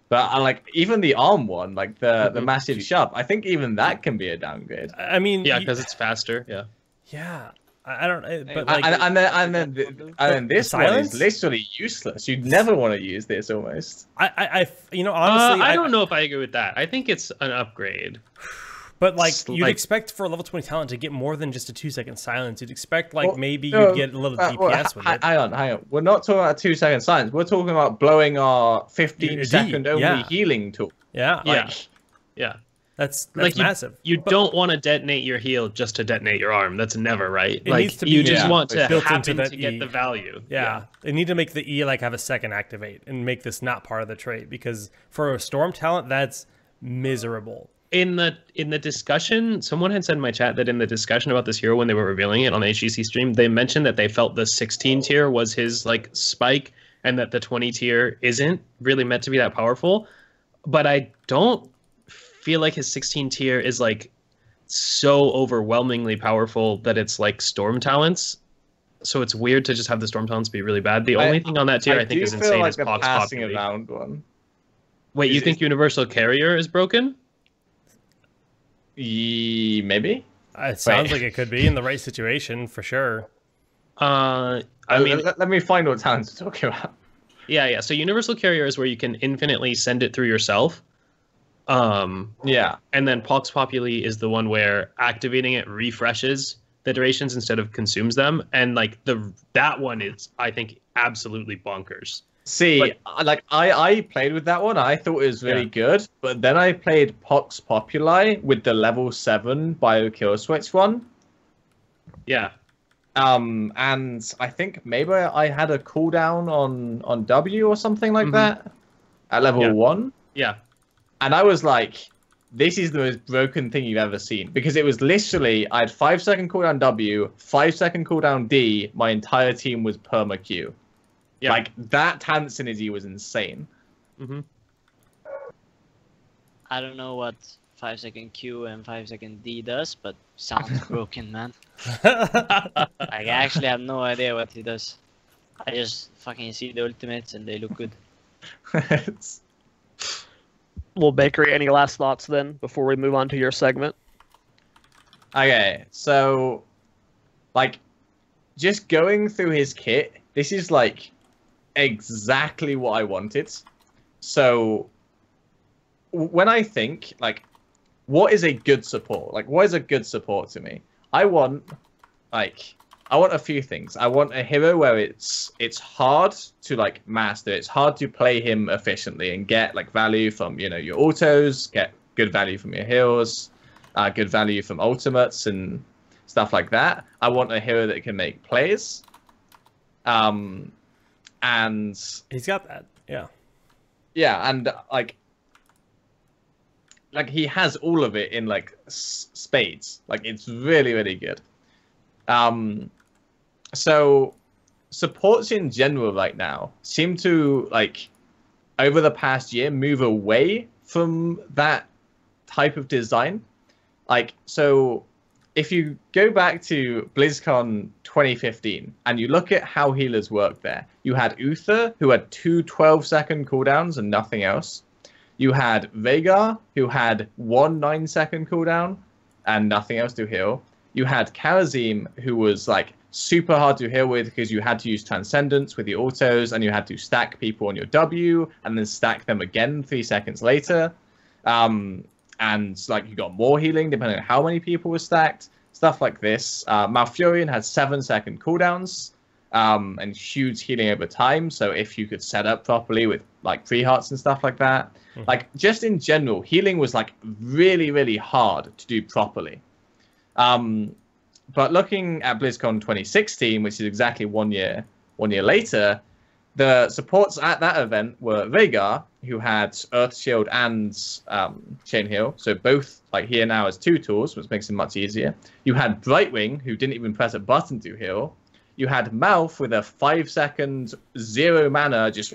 But I like even the arm one, like the massive shove. I think even that can be a downgrade. I mean, Yeah, because it's faster. Yeah. yeah. I don't. But like, And then this one silence? is literally useless. You'd never want to use this almost. you know, honestly, I don't know if I agree with that. I think it's an upgrade. But like, It's you'd like- expect for a level 20 talent to get more than just a 2-second silence. You'd expect like Well, maybe no, you'd get a little DPS with it. Hang on. We're not talking about 2-second silence. We're talking about blowing our 15-second only yeah. healing tool. Yeah. Yeah. Like, Yeah. That's like massive. You don't want to detonate your heal just to detonate your arm. That's never right. It Like needs to be you just want to built happen into that to get E. the value. Yeah. They need to make the E like have a second activate and make this not part of the trait, because for a storm talent, that's miserable. In the discussion, someone had said in my chat that in the discussion about this hero when they were revealing it on the HGC stream, they mentioned that they felt the 16 tier was his like spike and that the 20 tier isn't really meant to be that powerful. But I don't feel like his 16 tier is like so overwhelmingly powerful that it's like storm talents. So it's weird to just have the storm talents be really bad. The only thing on that tier I think is insane is Pox passing Populi. around one. Wait, you think Universal Carrier is broken? Maybe. It sounds like it could be in the right situation for sure. I mean, let me find what talents we're talking about. Yeah. So Universal Carrier is where you can infinitely send it through yourself. Yeah. And then Pox Populi is the one where activating it refreshes the durations instead of consumes them. And like that one is, I think, absolutely bonkers. See, like I played with that one. I thought it was really good, but then I played Pox Populi with the level 7 Bio Kill Switch one. Yeah. And I think maybe I had a cooldown on W or something like that at level 1. Yeah. And I was like, this is the most broken thing you've ever seen, because it was literally I had 5-second cooldown W, 5-second cooldown D. My entire team was perma Q. Yeah. Like, that talent synergy was insane. I don't know what 5-second Q and 5-second D does, but sounds broken, man. Like, I actually have no idea what he does. I just fucking see the ultimates and they look good. Well, Bakery, any last thoughts then before we move on to your segment? Okay, so, like, just going through his kit, this is, like, exactly what I wanted. So, when I think, like, what is a good support? Like, what is a good support to me? I want a few things. I want a hero where it's hard to like master. It's hard to play him efficiently and get like value from, you know, your autos, get good value from your heals, good value from ultimates and stuff like that. I want a hero that can make plays. And he's got that. Yeah. Yeah, and like he has all of it in like spades. Like it's really, really good. So supports in general right now seem to like over the past year move away from that type of design. Like, so if you go back to BlizzCon 2015 and you look at how healers work there, you had Uther, who had 2 12-second cooldowns and nothing else. You had Veigar, who had 1 9-second cooldown and nothing else to heal. You had Karazim, who was like super hard to heal with because you had to use Transcendence with your autos and you had to stack people on your W and then stack them again 3 seconds later. And like you got more healing depending on how many people were stacked, stuff like this. Malfurion had 7-second cooldowns and huge healing over time. So if you could set up properly with like free hearts and stuff like that, like just in general, healing was like really, really hard to do properly. But looking at BlizzCon 2016, which is exactly 1 year later, the supports at that event were Veigar, who had Earth Shield and Chain Heal, so both like here now as 2 tools, which makes it much easier. You had Brightwing, who didn't even press a button to heal. You had Malf with a 5-second 0 mana, just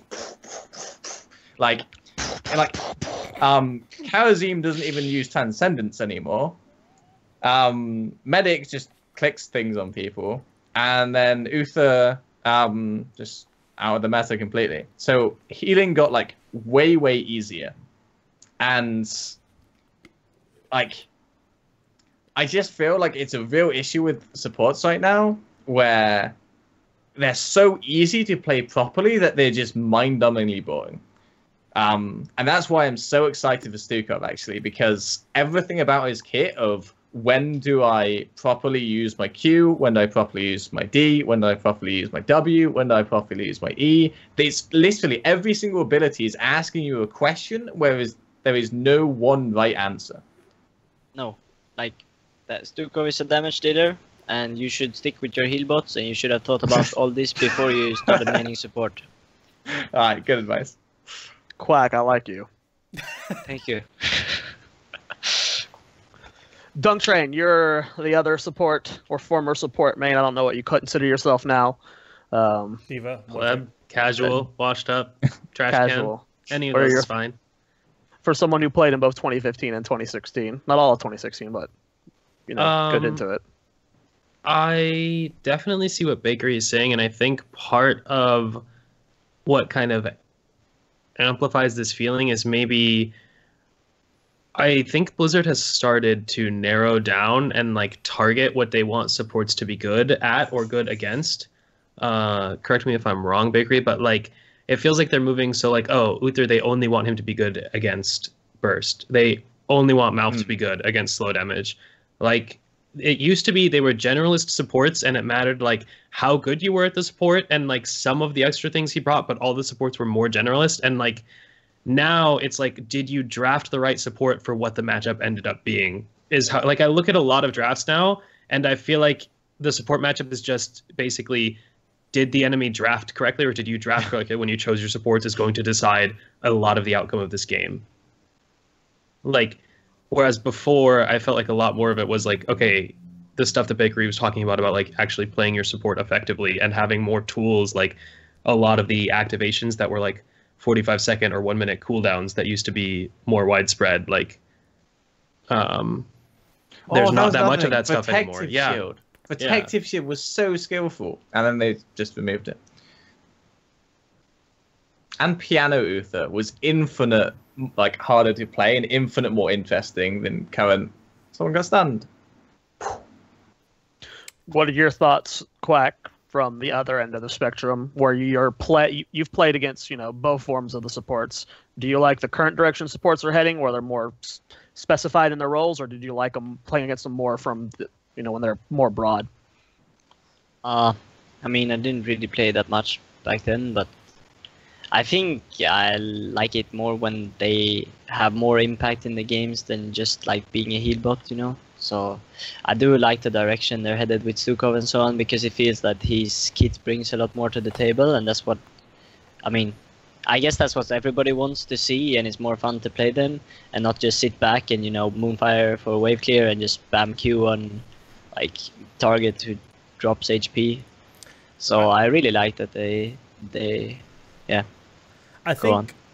like Karazim doesn't even use Transcendence anymore. Medic just clicks things on people, and then Uther just out of the meta completely. So healing got like way easier, and like I just feel like it's a real issue with supports right now where they're so easy to play properly that they're just mind-numbingly boring. And that's why I'm so excited for Stukov, actually, because everything about his kit of when do I properly use my Q, when do I properly use my D, when do I properly use my W, when do I properly use my E, it's literally every single ability is asking you a question, whereas there is no one right answer. no, like that Stukov is a damage dealer, and you should stick with your heal bots, and you should have thought about all this before you started maining support. Alright, good advice. Quack, I like you. Thank you. Dunk Train, you're the other support or former support main. I don't know what you consider yourself now. Diva. Web, casual, washed up, trash Casual. can. Any of What are those your- is fine. For someone who played in both 2015 and 2016, not all of 2016, but good into it. I definitely see what Bakery is saying, and I think part of what kind of amplifies this feeling is maybe I think Blizzard has started to narrow down and like target what they want supports to be good at or good against. Correct me if I'm wrong, Bakery, but like it feels like they're moving so like, oh, Uther, they only want him to be good against burst. They only want Mouth to be good against slow damage. Like it used to be they were generalist supports and it mattered like how good you were at the support and like some of the extra things he brought, but all the supports were more generalist. And like now it's like, did you draft the right support for what the matchup ended up being? Is how like I look at a lot of drafts now and I feel like the support matchup is just basically, did the enemy draft correctly or did you draft correctly when you chose your supports is going to decide a lot of the outcome of this game. Like, whereas before I felt like a lot more of it was like, okay, the stuff that Bakery was talking about like actually playing your support effectively and having more tools, like a lot of the activations that were like 45-second or 1 minute cooldowns that used to be more widespread. Like, there's not that much of that stuff anymore. Yeah. Shield. Protective Shield was so skillful, and then they just removed it. And Piano Uther was infinite, like harder to play and infinite more interesting than current. Someone got stunned. What are your thoughts, Quack, from the other end of the spectrum, where you've played against both forms of the supports? Do you like the current direction supports are heading, where they're more specified in their roles, or did you like them playing against them more from when they're more broad? I mean, I didn't really play that much back then, but I think I like it more when they have more impact in the games than just like being a heal bot, So I do like the direction they're headed with Stukov and so on, because it feels that his kit brings a lot more to the table, and that's what, I mean, I guess that's what everybody wants to see, and it's more fun to play them and not just sit back and Moonfire for wave clear and just spam Q on like target who drops HP. So I really like that they I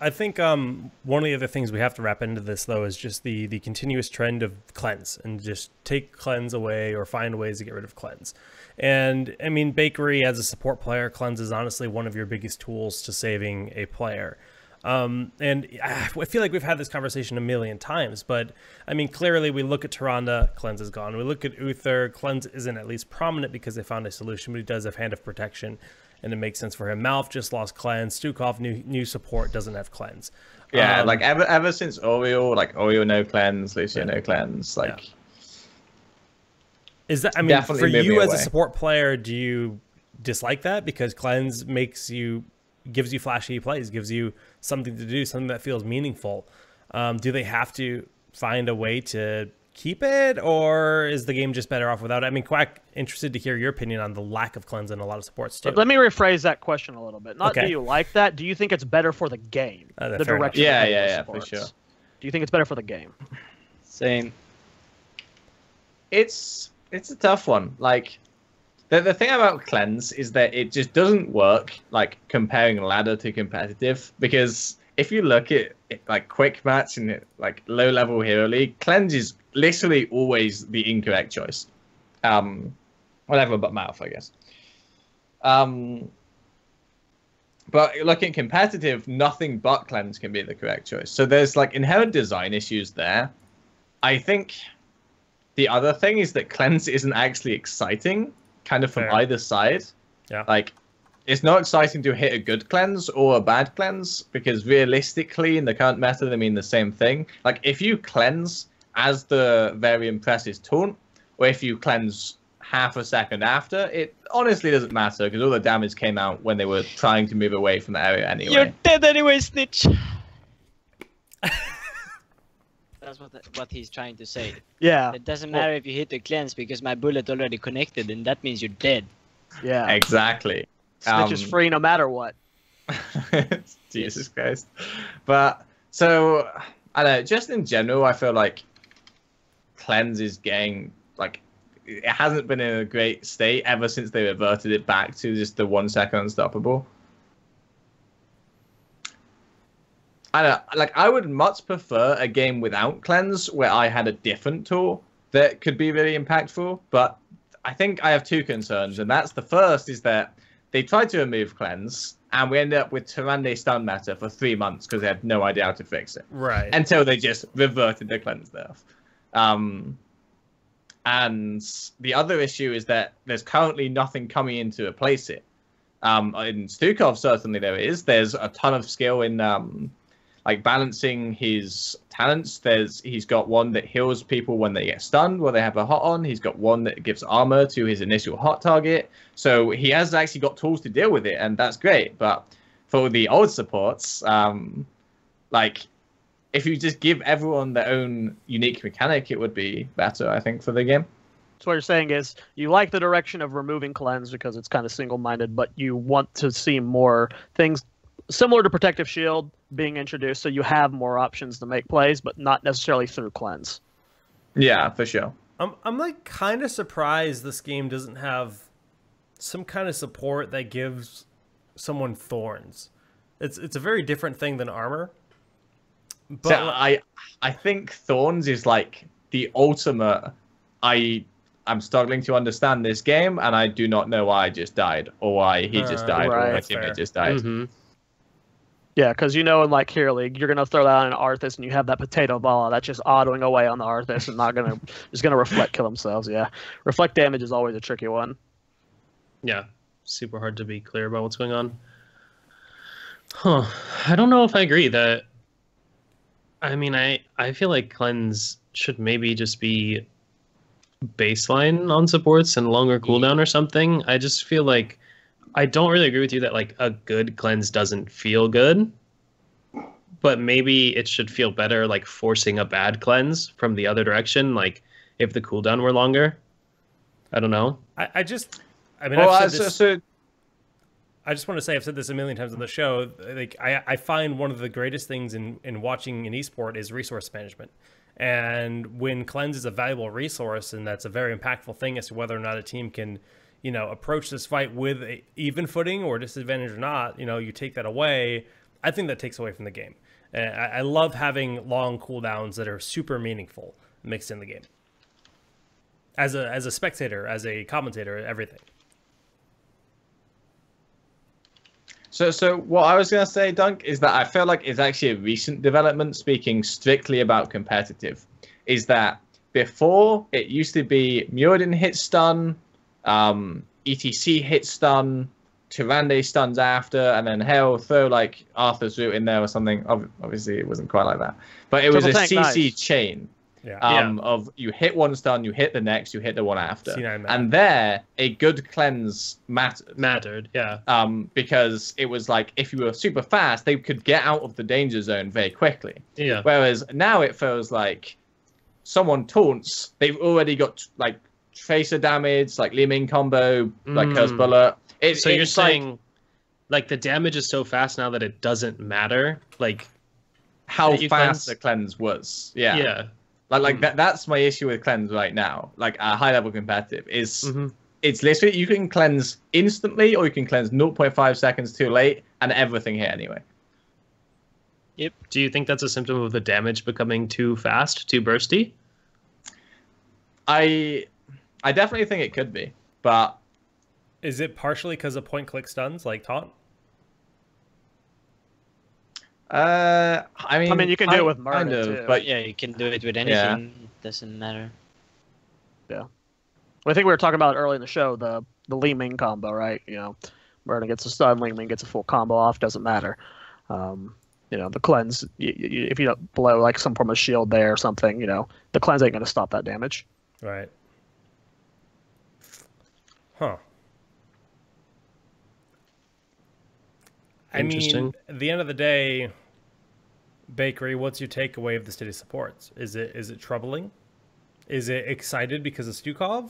think one of the other things we have to wrap into this though is just the continuous trend of cleanse, and just take cleanse away or find ways to get rid of cleanse. And I mean, Bakery as a support player, cleanse is honestly one of your biggest tools to saving a player. And I feel like we've had this conversation a million times, but I mean, clearly we look at Tyrande, cleanse is gone. We look at Uther, cleanse isn't at least prominent because they found a solution, but he does have Hand of Protection, and it makes sense for him. Mouth just lost cleanse. Stukov, new support, doesn't have cleanse. Yeah, like ever since Oriole, like Oriole no cleanse, Lucio no cleanse, like. Yeah. Is that, I mean, for you as a support player, do you dislike that because cleanse gives you flashy plays, gives you something to do, something that feels meaningful? Do they have to find a way to keep it, or is the game just better off without it? I mean, Quack, interested to hear your opinion on the lack of cleanse in a lot of supports too. But let me rephrase that question a little bit. Not do you like that? Do you think it's better for the game? The direction. Yeah, for sure. Do you think it's better for the game? Same. It's a tough one. Like, the thing about cleanse is that it just doesn't work like comparing ladder to competitive, because if you look at like quick match and like low level hero league, cleanse is literally always the incorrect choice. Whatever but Mouth, I guess. But looking at competitive, nothing but cleanse can be the correct choice. So there's like inherent design issues there. I think the other thing is that cleanse isn't actually exciting, kind of from either side. Yeah. Like, it's not exciting to hit a good cleanse or a bad cleanse, because realistically, in the current meta, they mean the same thing. Like, if you cleanse as the very impressive taunt, or if you cleanse half a second after, it honestly doesn't matter, because all the damage came out when they were trying to move away from the area anyway. You're dead anyway, Snitch. that's what he's trying to say. Yeah. It doesn't matter if you hit the cleanse because my bullet already connected, and that means you're dead. Yeah. Exactly. Snitch is free no matter what. Jesus Christ. But so I don't know, just in general, I feel like cleanse is getting like it hasn't been in a great state ever since they reverted it back to just the 1 second unstoppable. I don't know, like I would much prefer a game without cleanse where I had a different tool that could be really impactful, but I think I have two concerns, and that's the first is that they tried to remove cleanse, and we ended up with Tyrande stun meta for 3 months because they had no idea how to fix it. Right. Until they just reverted the cleanse nerf. And the other issue is that there's currently nothing coming in to replace it. In Stukov, certainly there is. There's a ton of skill in like balancing his talents. He's got one that heals people when they get stunned, where they have a hot on. He's got one that gives armor to his initial hot target. So he has actually got tools to deal with it, and that's great. But for the old supports, like if you just give everyone their own unique mechanic, it would be better, I think, for the game. So what you're saying is you like the direction of removing cleanse because it's kind of single-minded, but you want to see more things similar to Protective Shield being introduced, so you have more options to make plays, but not necessarily through cleanse. Yeah, for sure. I'm like kind of surprised this game doesn't have some kind of support that gives someone thorns. It's a very different thing than armor. But So I think thorns is like the ultimate. I'm struggling to understand this game, and I do not know why I just died, or why he just died, or my teammate just died. Mm-hmm. Yeah, because in like Hero League, you're gonna throw that on an Arthas, and you have that potato ball that's just autoing away on the Arthas, and just gonna reflect kill themselves. Yeah, reflect damage is always a tricky one. Yeah, super hard to be clear about what's going on. Huh. I don't know if I agree that. I mean, I feel like cleanse should maybe just be baseline on supports and longer cooldown or something. I just feel like I don't really agree with you that like a good cleanse doesn't feel good, but maybe it should feel better like forcing a bad cleanse from the other direction, like if the cooldown were longer. I don't know. I mean, Well, I've said this, I just want to say I've said this a million times on the show. Like I find one of the greatest things in watching an esport is resource management. And when cleanse is a valuable resource, and that's a very impactful thing as to whether or not a team can, approach this fight with a even footing or disadvantage or not, you take that away. I think that takes away from the game. And I love having long cooldowns that are super meaningful mixed in the game. As a spectator, as a commentator, everything. So what I was going to say, Dunk, is that I feel like it's actually a recent development, speaking strictly about competitive, is that before it used to be Muradin hit stun, ETC hit stun, Tyrande stuns after, and then hell, throw like Arthur's root in there or something. Obviously, it wasn't quite like that. But it was a CC chain. Yeah. Of you hit one stun, you hit the next, you hit the one after. C9 And there, a good cleanse mattered. Yeah. Because it was like, if you were super fast, they could get out of the danger zone very quickly. Yeah. Whereas now it feels like someone taunts, they've already got like tracer damage, like Li Ming combo, like Curse Bullet. So you're saying like the damage is so fast now that it doesn't matter, like how fast the cleanse was. Yeah. Yeah. Like that's my issue with cleanse right now. Like a high level competitive is it's literally you can cleanse instantly or you can cleanse 0.5 seconds too late and everything hit anyway. Yep. Do you think that's a symptom of the damage becoming too fast, too bursty? I definitely think it could be, but is it partially because of point click stuns like taunt? I mean, you can do it with murder too. But yeah, you can do it with anything. It doesn't matter. Yeah. Well, I think we were talking about it early in the show, the Li Ming combo, right? Murder gets a stun, Li Ming gets a full combo off, doesn't matter. The cleanse, if you don't blow like some form of shield there or something, the cleanse ain't going to stop that damage. Right. Huh. I mean, at the end of the day, Bakery, what's your takeaway of the state of supports? Is it troubling? Is it excited because of Stukov?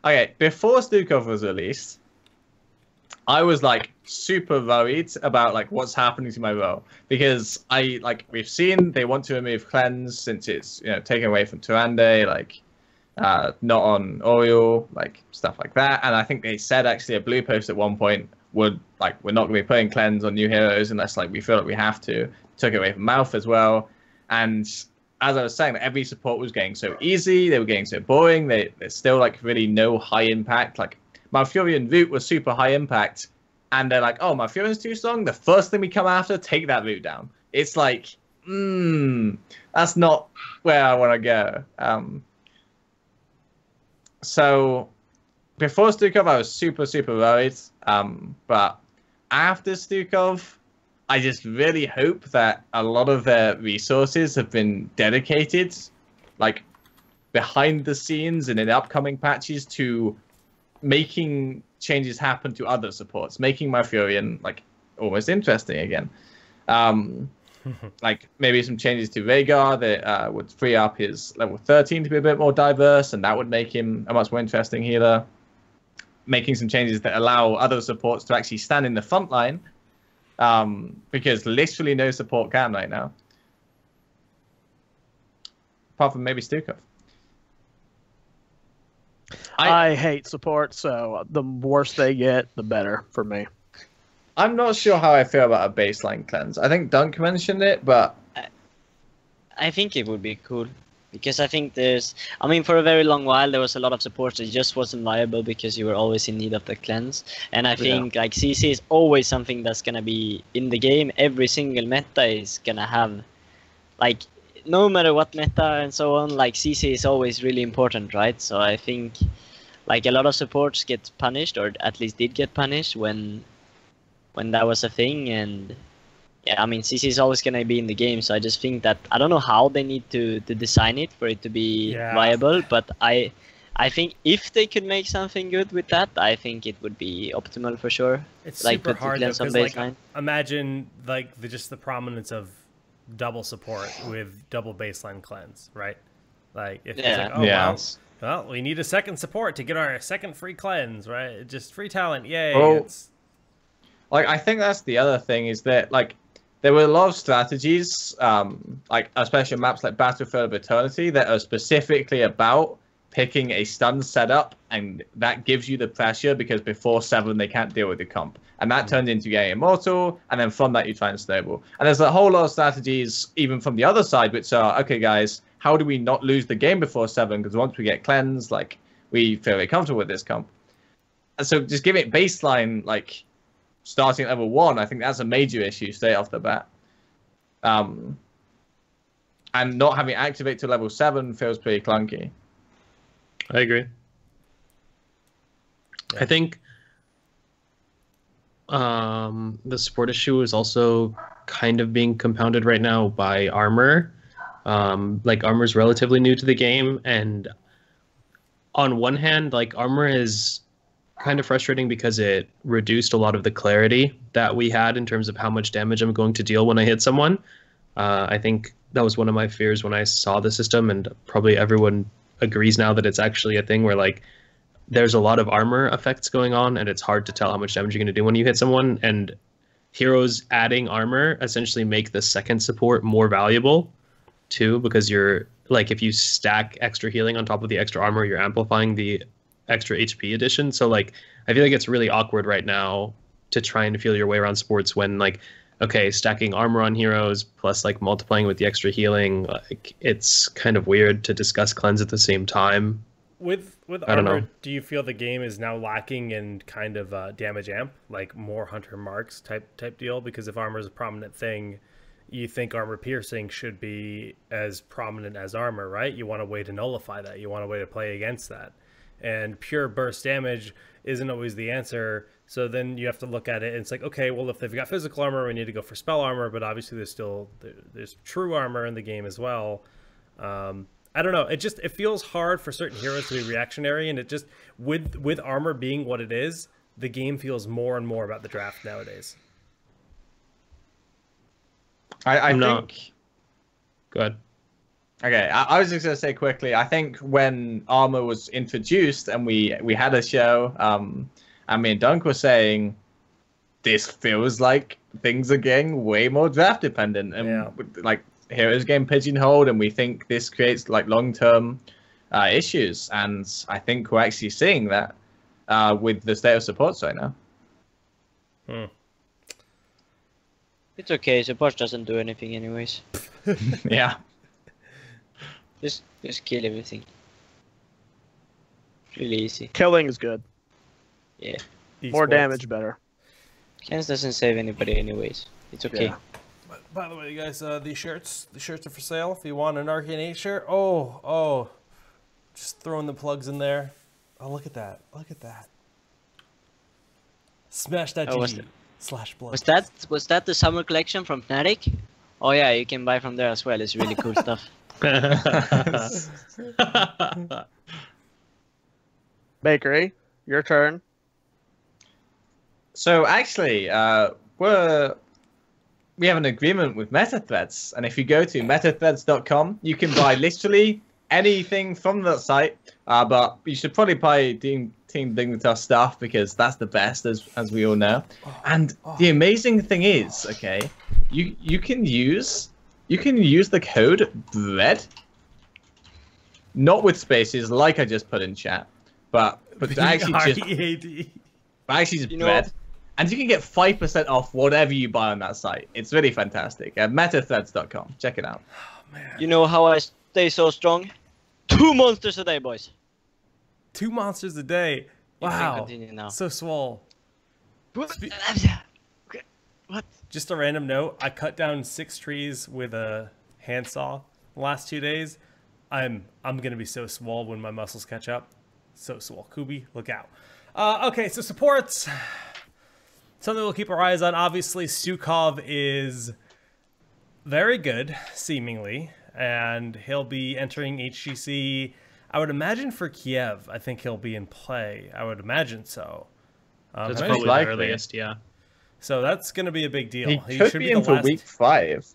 Okay, before Stukov was released, I was like super worried about like what's happening to my role, because we've seen they want to remove cleanse since it's taken away from Tyrande, like not on Oriole, like stuff like that. And I think they said actually a blue post at one point would like we're not going to be putting cleanse on new heroes unless like we feel like we have to. Took it away from Mouth as well. And as I was saying, every support was getting so easy, they were getting so boring. There's still like really no high impact. Like Malfurion Root was super high impact, and they're like, oh, Malfurion's too strong. The first thing we come after, take that root down. It's like, that's not where I want to go. So before Stukov, I was super, super worried. But after Stukov, I just really hope that a lot of their resources have been dedicated, like behind the scenes and in upcoming patches, to making changes happen to other supports, making Malfurion like almost interesting again. Like maybe some changes to Rhaegar that would free up his level 13 to be a bit more diverse, and that would make him a much more interesting healer. Making some changes that allow other supports to actually stand in the front line, because literally no support can right now. Apart from maybe Stukov. I hate support, so the worse they get, the better for me. I'm not sure how I feel about a baseline cleanse. I think Dunk mentioned it, but I think it would be cool. Because I think for a very long while there was a lot of support that just wasn't viable because you were always in need of the cleanse. And I think like CC is always something that's gonna be in the game. Every single meta is gonna have, like, no matter what meta and so on, like CC is always really important, right? So I think like a lot of supports get punished, or at least did get punished when that was a thing. And yeah, I mean, CC is always going to be in the game, so I just think that I don't know how they need to design it for it to be viable, but I think if they could make something good with that, I think it would be optimal for sure. It's like super hard though, because like, imagine like just the prominence of double support with double baseline cleanse, right? Like if it's like, oh well, we need a second support to get our second free cleanse, right? Just free talent, yay! Well, like I think that's the other thing, is that like there were a lot of strategies, like especially maps like Battlefield of Eternity, that are specifically about picking a stun setup, and that gives you the pressure because before 7 they can't deal with the comp, and that turns into getting immortal, and then from that you try and snowball. And there's a whole lot of strategies even from the other side which are, okay guys, how do we not lose the game before 7, because once we get cleansed, like we feel very comfortable with this comp. And so just give it baseline, like starting at level 1, I think that's a major issue straight off the bat. And not having activate to level 7 feels pretty clunky. I agree. Yeah. I think the support issue is also kind of being compounded right now by armor. Like armor's relatively new to the game, and on one hand, like armor is kind of frustrating because it reduced a lot of the clarity that we had in terms of how much damage I'm going to deal when I hit someone. I think that was one of my fears when I saw the system, and probably everyone agrees now that it's actually a thing where like there's a lot of armor effects going on, and it's hard to tell how much damage you're going to do when you hit someone. And heroes adding armor essentially make the second support more valuable too, because you're like, if you stack extra healing on top of the extra armor, you're amplifying the extra HP addition. So like I feel like it's really awkward right now to try and feel your way around sports when like, okay, stacking armor on heroes plus like multiplying with the extra healing, like it's kind of weird to discuss cleanse at the same time. With armor, do you feel the game is now lacking in kind of damage amp, like more hunter marks type deal? Because if armor is a prominent thing, you think armor piercing should be as prominent as armor, right? You want a way to nullify that. You want a way to play against that. And pure burst damage isn't always the answer. So then you have to look at it and it's like, okay, well, if they've got physical armor, we need to go for spell armor, but obviously there's true armor in the game as well. I don't know. It feels hard for certain heroes to be reactionary, and it just, with armor being what it is, the game feels more and more about the draft nowadays. I No. think. Go ahead. Okay, I was just gonna say quickly. I think when Armor was introduced and we had a show, and me and Dunk were saying, this feels like things are getting way more draft dependent, and like heroes getting pigeonholed, and we think this creates like long-term issues. And I think we're actually seeing that with the state of supports right now. It's okay. Support doesn't do anything anyways. Yeah. Just kill everything. It's really easy. Killing is good. Yeah. More damage, better. Cans doesn't save anybody anyways. It's okay. Yeah. By the way, you guys, the shirts are for sale. If you want an Arcane 8 shirt, oh, just throwing the plugs in there. Oh, look at that! Look at that! Smash that GG/blood. Was that the summer collection from Fnatic? Oh yeah, you can buy from there as well. It's really cool stuff. Bakery, your turn. So actually, we have an agreement with MetaThreads, and if you go to metathreads.com, you can buy literally anything from that site. But you should probably buy Team Dignitas stuff because that's the best, as we all know. And the amazing thing is, okay, you can use the code BREAD, not with spaces like I just put in chat, but actually just BREAD. And you can get 5% off whatever you buy on that site. It's really fantastic. At metathreads.com. Check it out. Oh, man. You know how I stay so strong? 2 monsters a day, boys. 2 monsters a day. You can Wow. continue now. So swole. What? Just a random note. I cut down 6 trees with a handsaw the last 2 days. I'm gonna be so swole when my muscles catch up. So swole. Kubi, look out. Okay, so supports. Something we'll keep our eyes on. Obviously, Stukov is very good, seemingly, and he'll be entering HGC. I would imagine for Kiev. I think he'll be in play. I would imagine so. That's most probably the likely. earliest, yeah. So that's going to be a big deal. He could be in for week 5.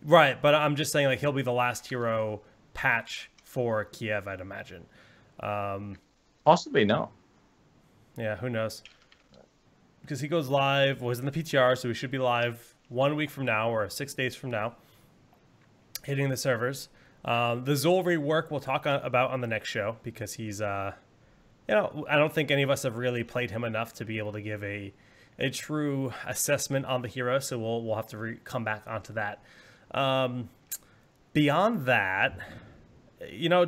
Right, but I'm just saying, like, he'll be the last hero patch for Kiev, I'd imagine. Possibly not. Yeah, who knows? Because he goes live, was in the PTR, so he should be live 1 week from now or 6 days from now, hitting the servers. The Zol rework we'll talk about on the next show because he's, I don't think any of us have really played him enough to be able to give a true assessment on the hero, so we'll have to come back onto that. Beyond that,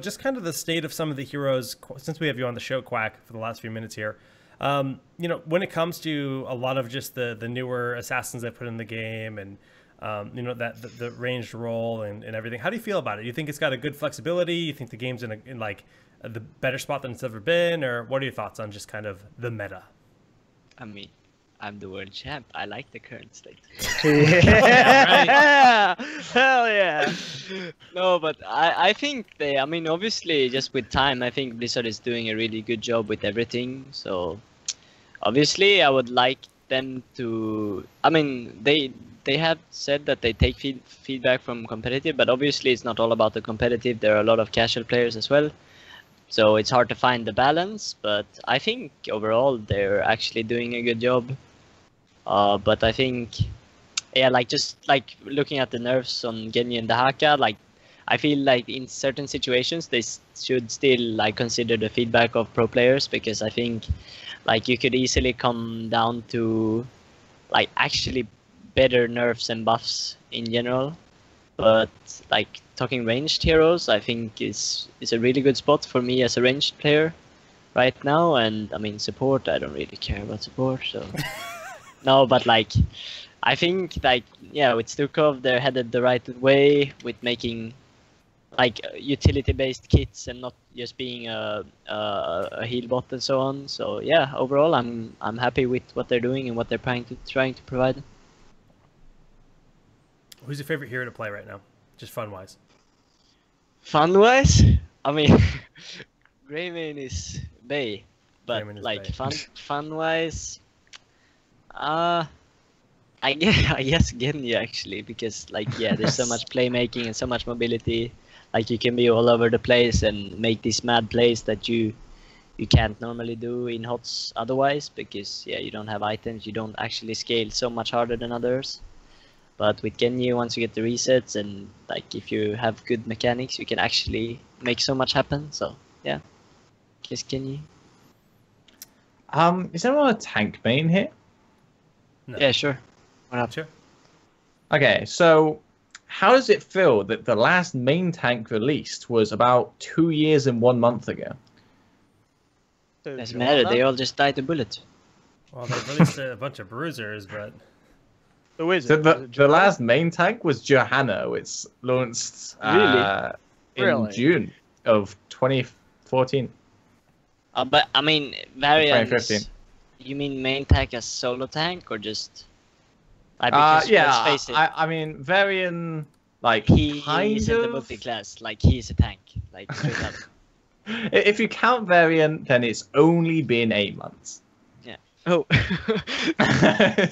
just kind of the state of some of the heroes, since we have you on the show, Quack, for the last few minutes here. When it comes to a lot of just the newer assassins they put in the game and, that the ranged role and everything, how do you feel about it? You think it's got a good flexibility? You think the game's in the better spot than it's ever been? Or what are your thoughts on just kind of the meta? I mean, I'm the world champ. I like the current state. Yeah, hell yeah. No, but I think obviously, just with time, I think Blizzard is doing a really good job with everything. So, obviously, I would like them to. They have said that they take feedback from competitive, but obviously, it's not all about the competitive. There are a lot of casual players as well. So it's hard to find the balance, but I think overall they're actually doing a good job. But I think, just looking at the nerfs on Genji and Dahaka, I feel like in certain situations they should still consider the feedback of pro players, because I think you could easily come down to actually better nerfs and buffs in general. But talking ranged heroes, I think is a really good spot for me as a ranged player right now. And support, I don't really care about support, so no. But I think with Stukov they're headed the right way with making utility based kits and not just being a heal bot and so on. So yeah, overall I'm happy with what they're doing and what they're trying to provide. Who's your favorite hero to play right now? Just fun-wise. Fun-wise? Greymane is Bay. But Bay. fun-wise... I I guess Genji actually, because like yeah, there's so much playmaking and so much mobility. Like you can be all over the place and make these mad plays that you can't normally do in HOTS otherwise, because yeah, you don't have items, you don't actually scale so much harder than others. But with Genji, once you get the resets and like if you have good mechanics, you can actually make so much happen. So yeah, guess Genji. Is anyone a tank main here? No. Yeah, sure. Why not? Sure. Okay, so how does it feel that the last main tank released was about 2 years and 1 month ago? Doesn't matter. They all just died a bullet. Well, they released a bunch of bruisers, but Who is So it? the last main tank was Johanna. It's launched in Really? June of 2014. But I mean, variants. 2015. You mean main tank as solo tank or just? Like, because Yeah, let's face it, I mean, Varian, like, he kind is in the of. multi-class. Like he's a tank. Like straight up. If you count Varian, then it's only been 8 months. Oh. yeah.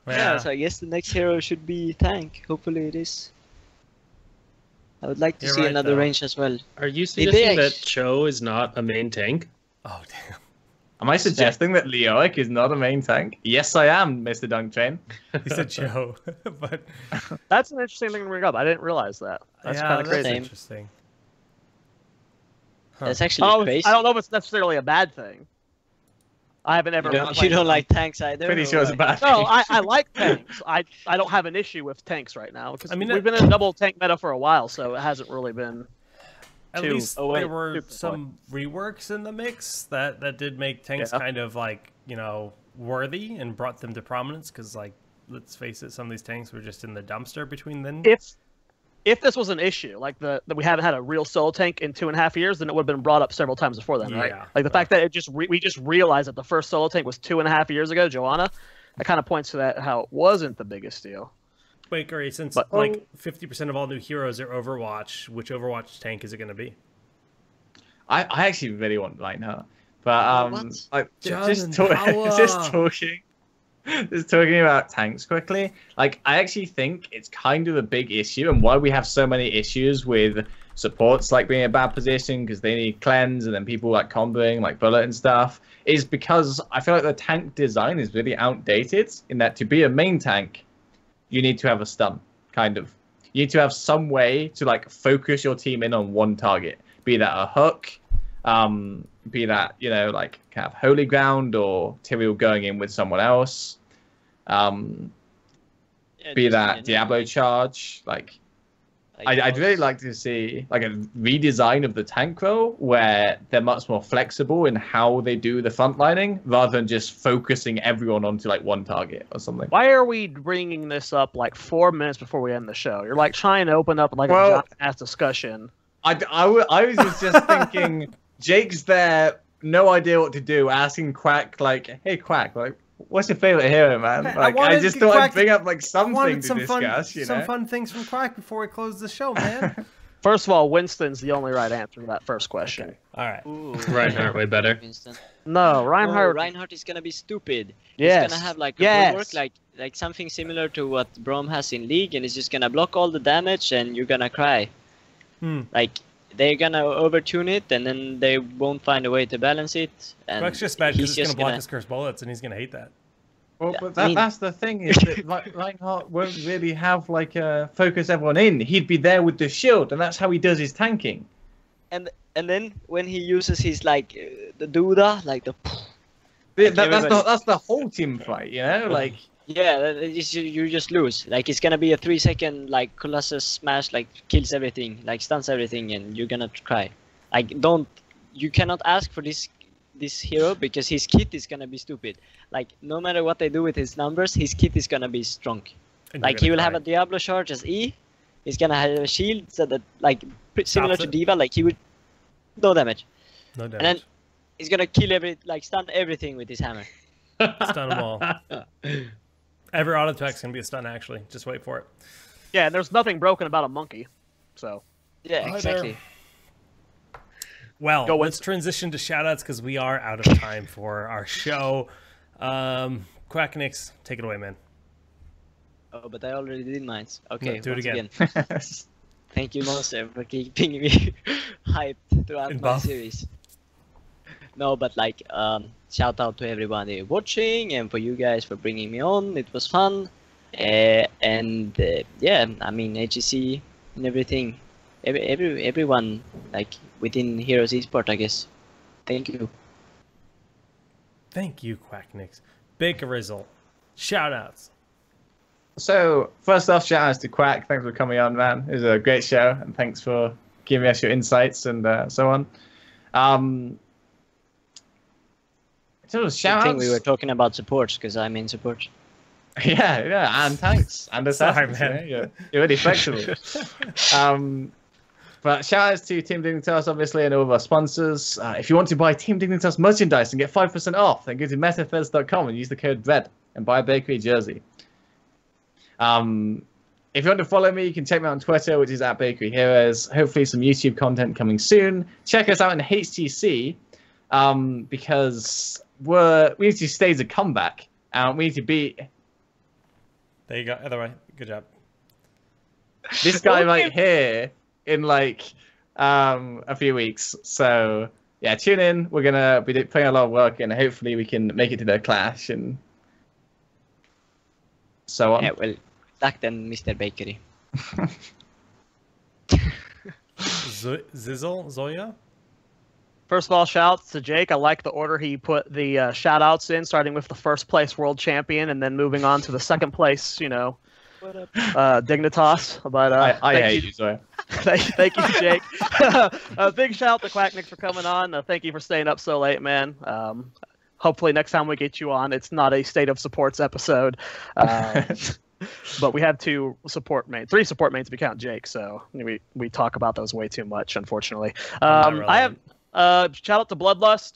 Yeah, so I guess the next hero should be tank. Hopefully it is. I would like to You're see right, another though. range as well. Are you Did they suggesting that act- Cho is not a main tank? Oh damn. Am I suggesting that Leoic is not a main tank? Yes, I am, Mr. Dunk Train. He said Joe, but That's an interesting thing to bring up. I didn't realize that. That's yeah, kind of that's crazy. interesting. Huh. That's actually Oh, crazy. I don't know if it's necessarily a bad thing. I haven't ever. You don't like tanks either? Pretty or sure it's a what? bad No, thing. I like tanks. I don't have an issue with tanks right now because I mean, we've been in a double tank meta for a while, so it hasn't really been. At Two. least Oh, wait. there were Super some reworks in the mix that did make tanks Yeah. kind of like, you know, worthy and brought them to prominence. Because, like, let's face it, some of these tanks were just in the dumpster between then. If this was an issue, like that we haven't had a real solo tank in 2.5 years, then it would have been brought up several times before then, right? Yeah. Like the fact that we just realized that the first solo tank was 2.5 years ago, Joanna, that kind of points to that how it wasn't the biggest deal. Wait, Gary, since But- like 50% of all new heroes are Overwatch, which Overwatch tank is it going to be? I actually really want Reinhardt. But, What? like, Jonathan just Power. talking about tanks quickly, like, I actually think it's kind of a big issue, and why we have so many issues with supports like being in a bad position because they need cleanse, and then people like comboing like bullet and stuff, is because I feel like the tank design is really outdated in that to be a main tank, you need to have a stun, kind of. You need to have some way to like focus your team in on one target, be that a hook, be that, you know, like kind of holy ground or Tyrael going in with someone else, Yeah, be just, that you know, Diablo charge. Like, like I'd really those- like to see like a redesign of the tank role where they're much more flexible in how they do the frontlining rather than just focusing everyone onto like one target or something. Why are we bringing this up like 4 minutes before we end the show? You're like trying to open up like Well- a giant ass discussion. I was just thinking, Jake's there, no idea what to do, asking Quack like, "Hey Quack, like, what's your favorite hero, man?" Hey, Like, I wanted just to thought Quack I'd bring up like I something wanted to some discuss, fun, you some know. fun things from Quack before we close the show, man. First of all, Winston's the only right answer to that first question. All right. Ooh, Reinhardt way better. Winston. No, Reinhardt. Reinhardt is gonna be stupid. Yes. He's gonna have like a Yes. bulwark, like something similar to what Braum has in League, and he's just gonna block all the damage, and you're gonna cry. Like they're gonna overtune it, and then they won't find a way to balance it. And Quack's just bad because he's it's going just to block gonna- his cursed bullets, and he's going to hate that. Well, Yeah, but I mean- that's the thing is that Reinhardt won't really have like focus everyone in. He'd be there with the shield, and that's how he does his tanking. And then when he uses his like the Duda, like the That's the whole team fight, you know. Like, yeah, you just lose. Like it's gonna be a 3-second like Colossus smash, like kills everything, like stuns everything, and you're gonna cry. Like you cannot ask for this hero because his kit is gonna be stupid. Like no matter what they do with his numbers, his kit is gonna be strong. And Like he will have a Diablo charge as E. He's gonna have a shield so that like similar Stops to it. Diva, like he would no damage. No And then damage. he's gonna kill stun everything with his hammer. Stun them all. Every auto attack's going to be a stun, actually. Just wait for it. Yeah, and there's nothing broken about a monkey. So Yeah, Hi there. exactly. Well, Go let's Winston. transition to shoutouts because we are out of time for our show. Quack Nix, take it away, man. Oh, but I already did mine. Okay, do it once again. Thank you, Monster, for keeping me hyped throughout And my buff. series. No, but like, shout out to everybody watching and for you guys for bringing me on. It was fun. Yeah, I mean, HEC and everything. Everyone, like, within Heroes Esport, I guess. Thank you. Thank you, Quacknix. Baker Rizzle. Shout outs. So, first off, shout outs to Quack. Thanks for coming on, man. It was a great show, and thanks for giving us your insights and so on. So, shout I think outs. we were talking about supports because I'm in support. Yeah, and tanks and assassins. man. You're really flexible. But shout outs to Team Dignitas, obviously, and all of our sponsors. If you want to buy Team Dignitas merchandise and get 5% off, then go to metafeds.com and use the code BREAD and buy a bakery jersey. If you want to follow me, you can check me out on Twitter, which is @BakeryHeroes. Hopefully some YouTube content coming soon. Check us out in HTC, because we need to stage a comeback. We need to beat... There you go. Other way. Good job. this guy right here in like a few weeks. So yeah, tune in. We're gonna be putting a lot of work and hopefully we can make it to the clash and so on. Yeah, well, luck then, Mr. Bakery. Zizzle? Zoya? First of all, shout-outs to Jake. I like the order he put the shout-outs in, starting with the first place world champion and then moving on to the second place, What up? Dignitas. But I hate you, sorry. thank you, Jake. Big shout out to Quacknick for coming on. Thank you for staying up so late, man. Hopefully next time we get you on, it's not a State of Supports episode. But we have three support mains if you count Jake. So we talk about those way too much, unfortunately. I have shout out to Bloodlust.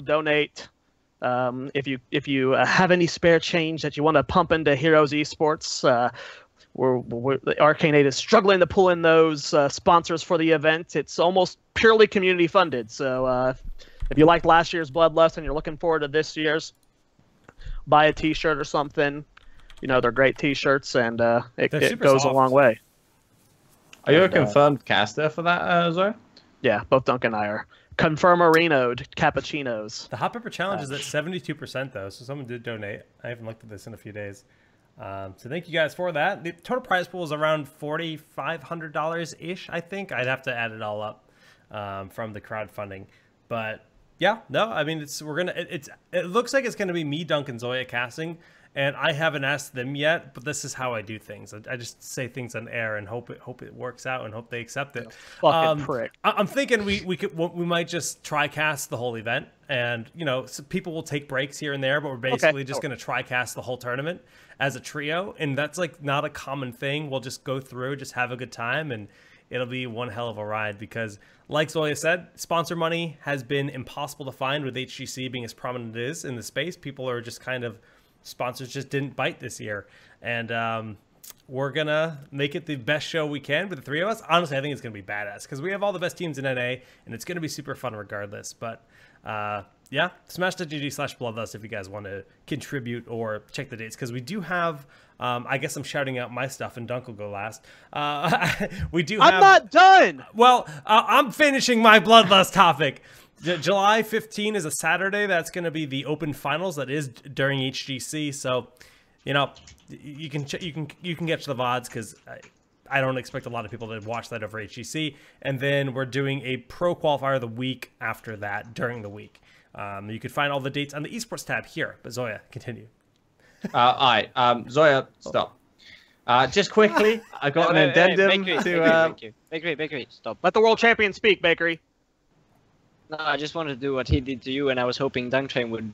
Donate. If you have any spare change that you want to pump into Heroes Esports, Arcanade is struggling to pull in those sponsors for the event. It's almost purely community funded. So if you liked last year's Bloodlust and you're looking forward to this year's, buy a T-shirt or something. They're great T-shirts and it goes soft. a long way. Are you a confirmed caster for that, Zoe? Yeah, both Dunk and I are. Confirmerinoed cappuccinos. The Hot Pepper Challenge is at 72% though, so someone did donate. I haven't looked at this in a few days. So thank you guys for that. The total prize pool is around $4,500-ish, I think. I'd have to add it all up from the crowdfunding. But yeah, no, I mean, it looks like it's gonna be me, Dunk, and Zoya casting. And I haven't asked them yet, but this is how I do things. I just say things on air and hope it works out and hope they accept it. Fucking prick. I'm thinking we might just try cast the whole event, and so people will take breaks here and there, but we're basically just going to try cast the whole tournament as a trio, and that's like not a common thing. We'll just go through, just have a good time, and it'll be one hell of a ride because, like Zoya said, sponsor money has been impossible to find with HGC being as prominent as it is in the space. People are just kind of sponsors just didn't bite this year, and we're gonna make it the best show we can with the three of us. Honestly, I think it's gonna be badass because we have all the best teams in NA, and it's gonna be super fun regardless. But yeah, smash.gg/bloodlust if you guys want to contribute or check the dates, because we do have I guess I'm shouting out my stuff and Dunk will go last. We do have... I'm not done. Well, I'm finishing my Bloodlust topic. July 15 is a Saturday. That's going to be the open finals. That is during HGC. So, you can catch the VODs because I don't expect a lot of people to watch that over HGC. And then we're doing a pro qualifier the week after that during the week. You can find all the dates on the esports tab here. But Zoya, continue. All right, Zoya, stop. Just quickly, I got an addendum to. Bakery, stop. Let the world champion speak, Bakery. No, I just wanted to do what he did to you, and I was hoping Dunk Train would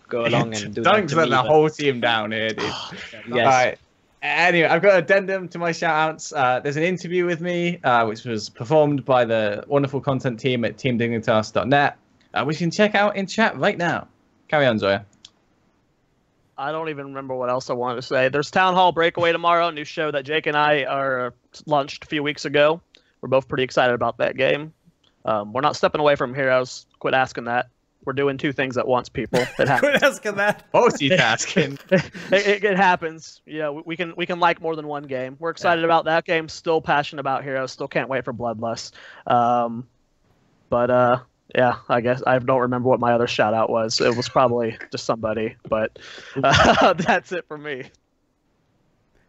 go along and do Dunk's that to let me, the but... whole team down here, dude. Yes. All right. Anyway, I've got an addendum to my shout-outs. There's an interview with me, which was performed by the wonderful content team at teamdignitas.net, which you can check out in chat right now. Carry on, Zoya. I don't even remember what else I wanted to say. There's TownHall Breakaway tomorrow, a new show that Jake and I are launched a few weeks ago. We're both pretty excited about that game. We're not stepping away from Heroes. Quit asking that. We're doing two things at once, people. It happens. Quit asking that. Multitasking. It happens. You know, we can like more than one game. We're excited about that game. Still passionate about Heroes. Still can't wait for Bloodlust. Yeah, I guess I don't remember what my other shout out was. It was probably just somebody, but that's it for me.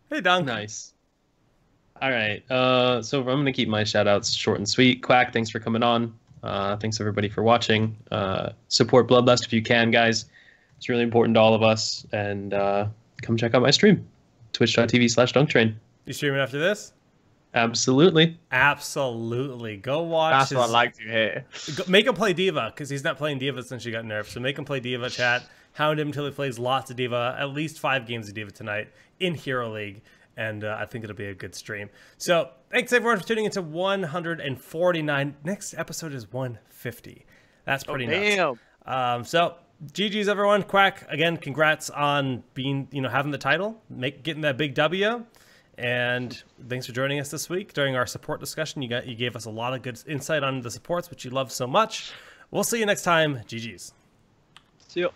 Hey, Dunk. Nice. All right. So I'm going to keep my shout outs short and sweet. Quack, thanks for coming on. Thanks everybody for watching. Support Bloodlust if you can, guys. It's really important to all of us. And come check out my stream, twitch.tv/dunktrain. You streaming after this? Absolutely. Absolutely. Go watch. That's what I like to hear. Make him play Diva, because he's not playing Diva since she got nerfed. So make him play Diva, chat. Hound him until he plays lots of Diva, at least 5 games of Diva tonight in Hero League. And I think it'll be a good stream. So thanks everyone for tuning into 149. Next episode is 150. That's pretty nuts. So GG's everyone. Quack, again, congrats on being, having the title, getting that big W. And thanks for joining us this week during our support discussion. You gave us a lot of good insight on the supports, which you love so much. We'll see you next time. GG's. See you.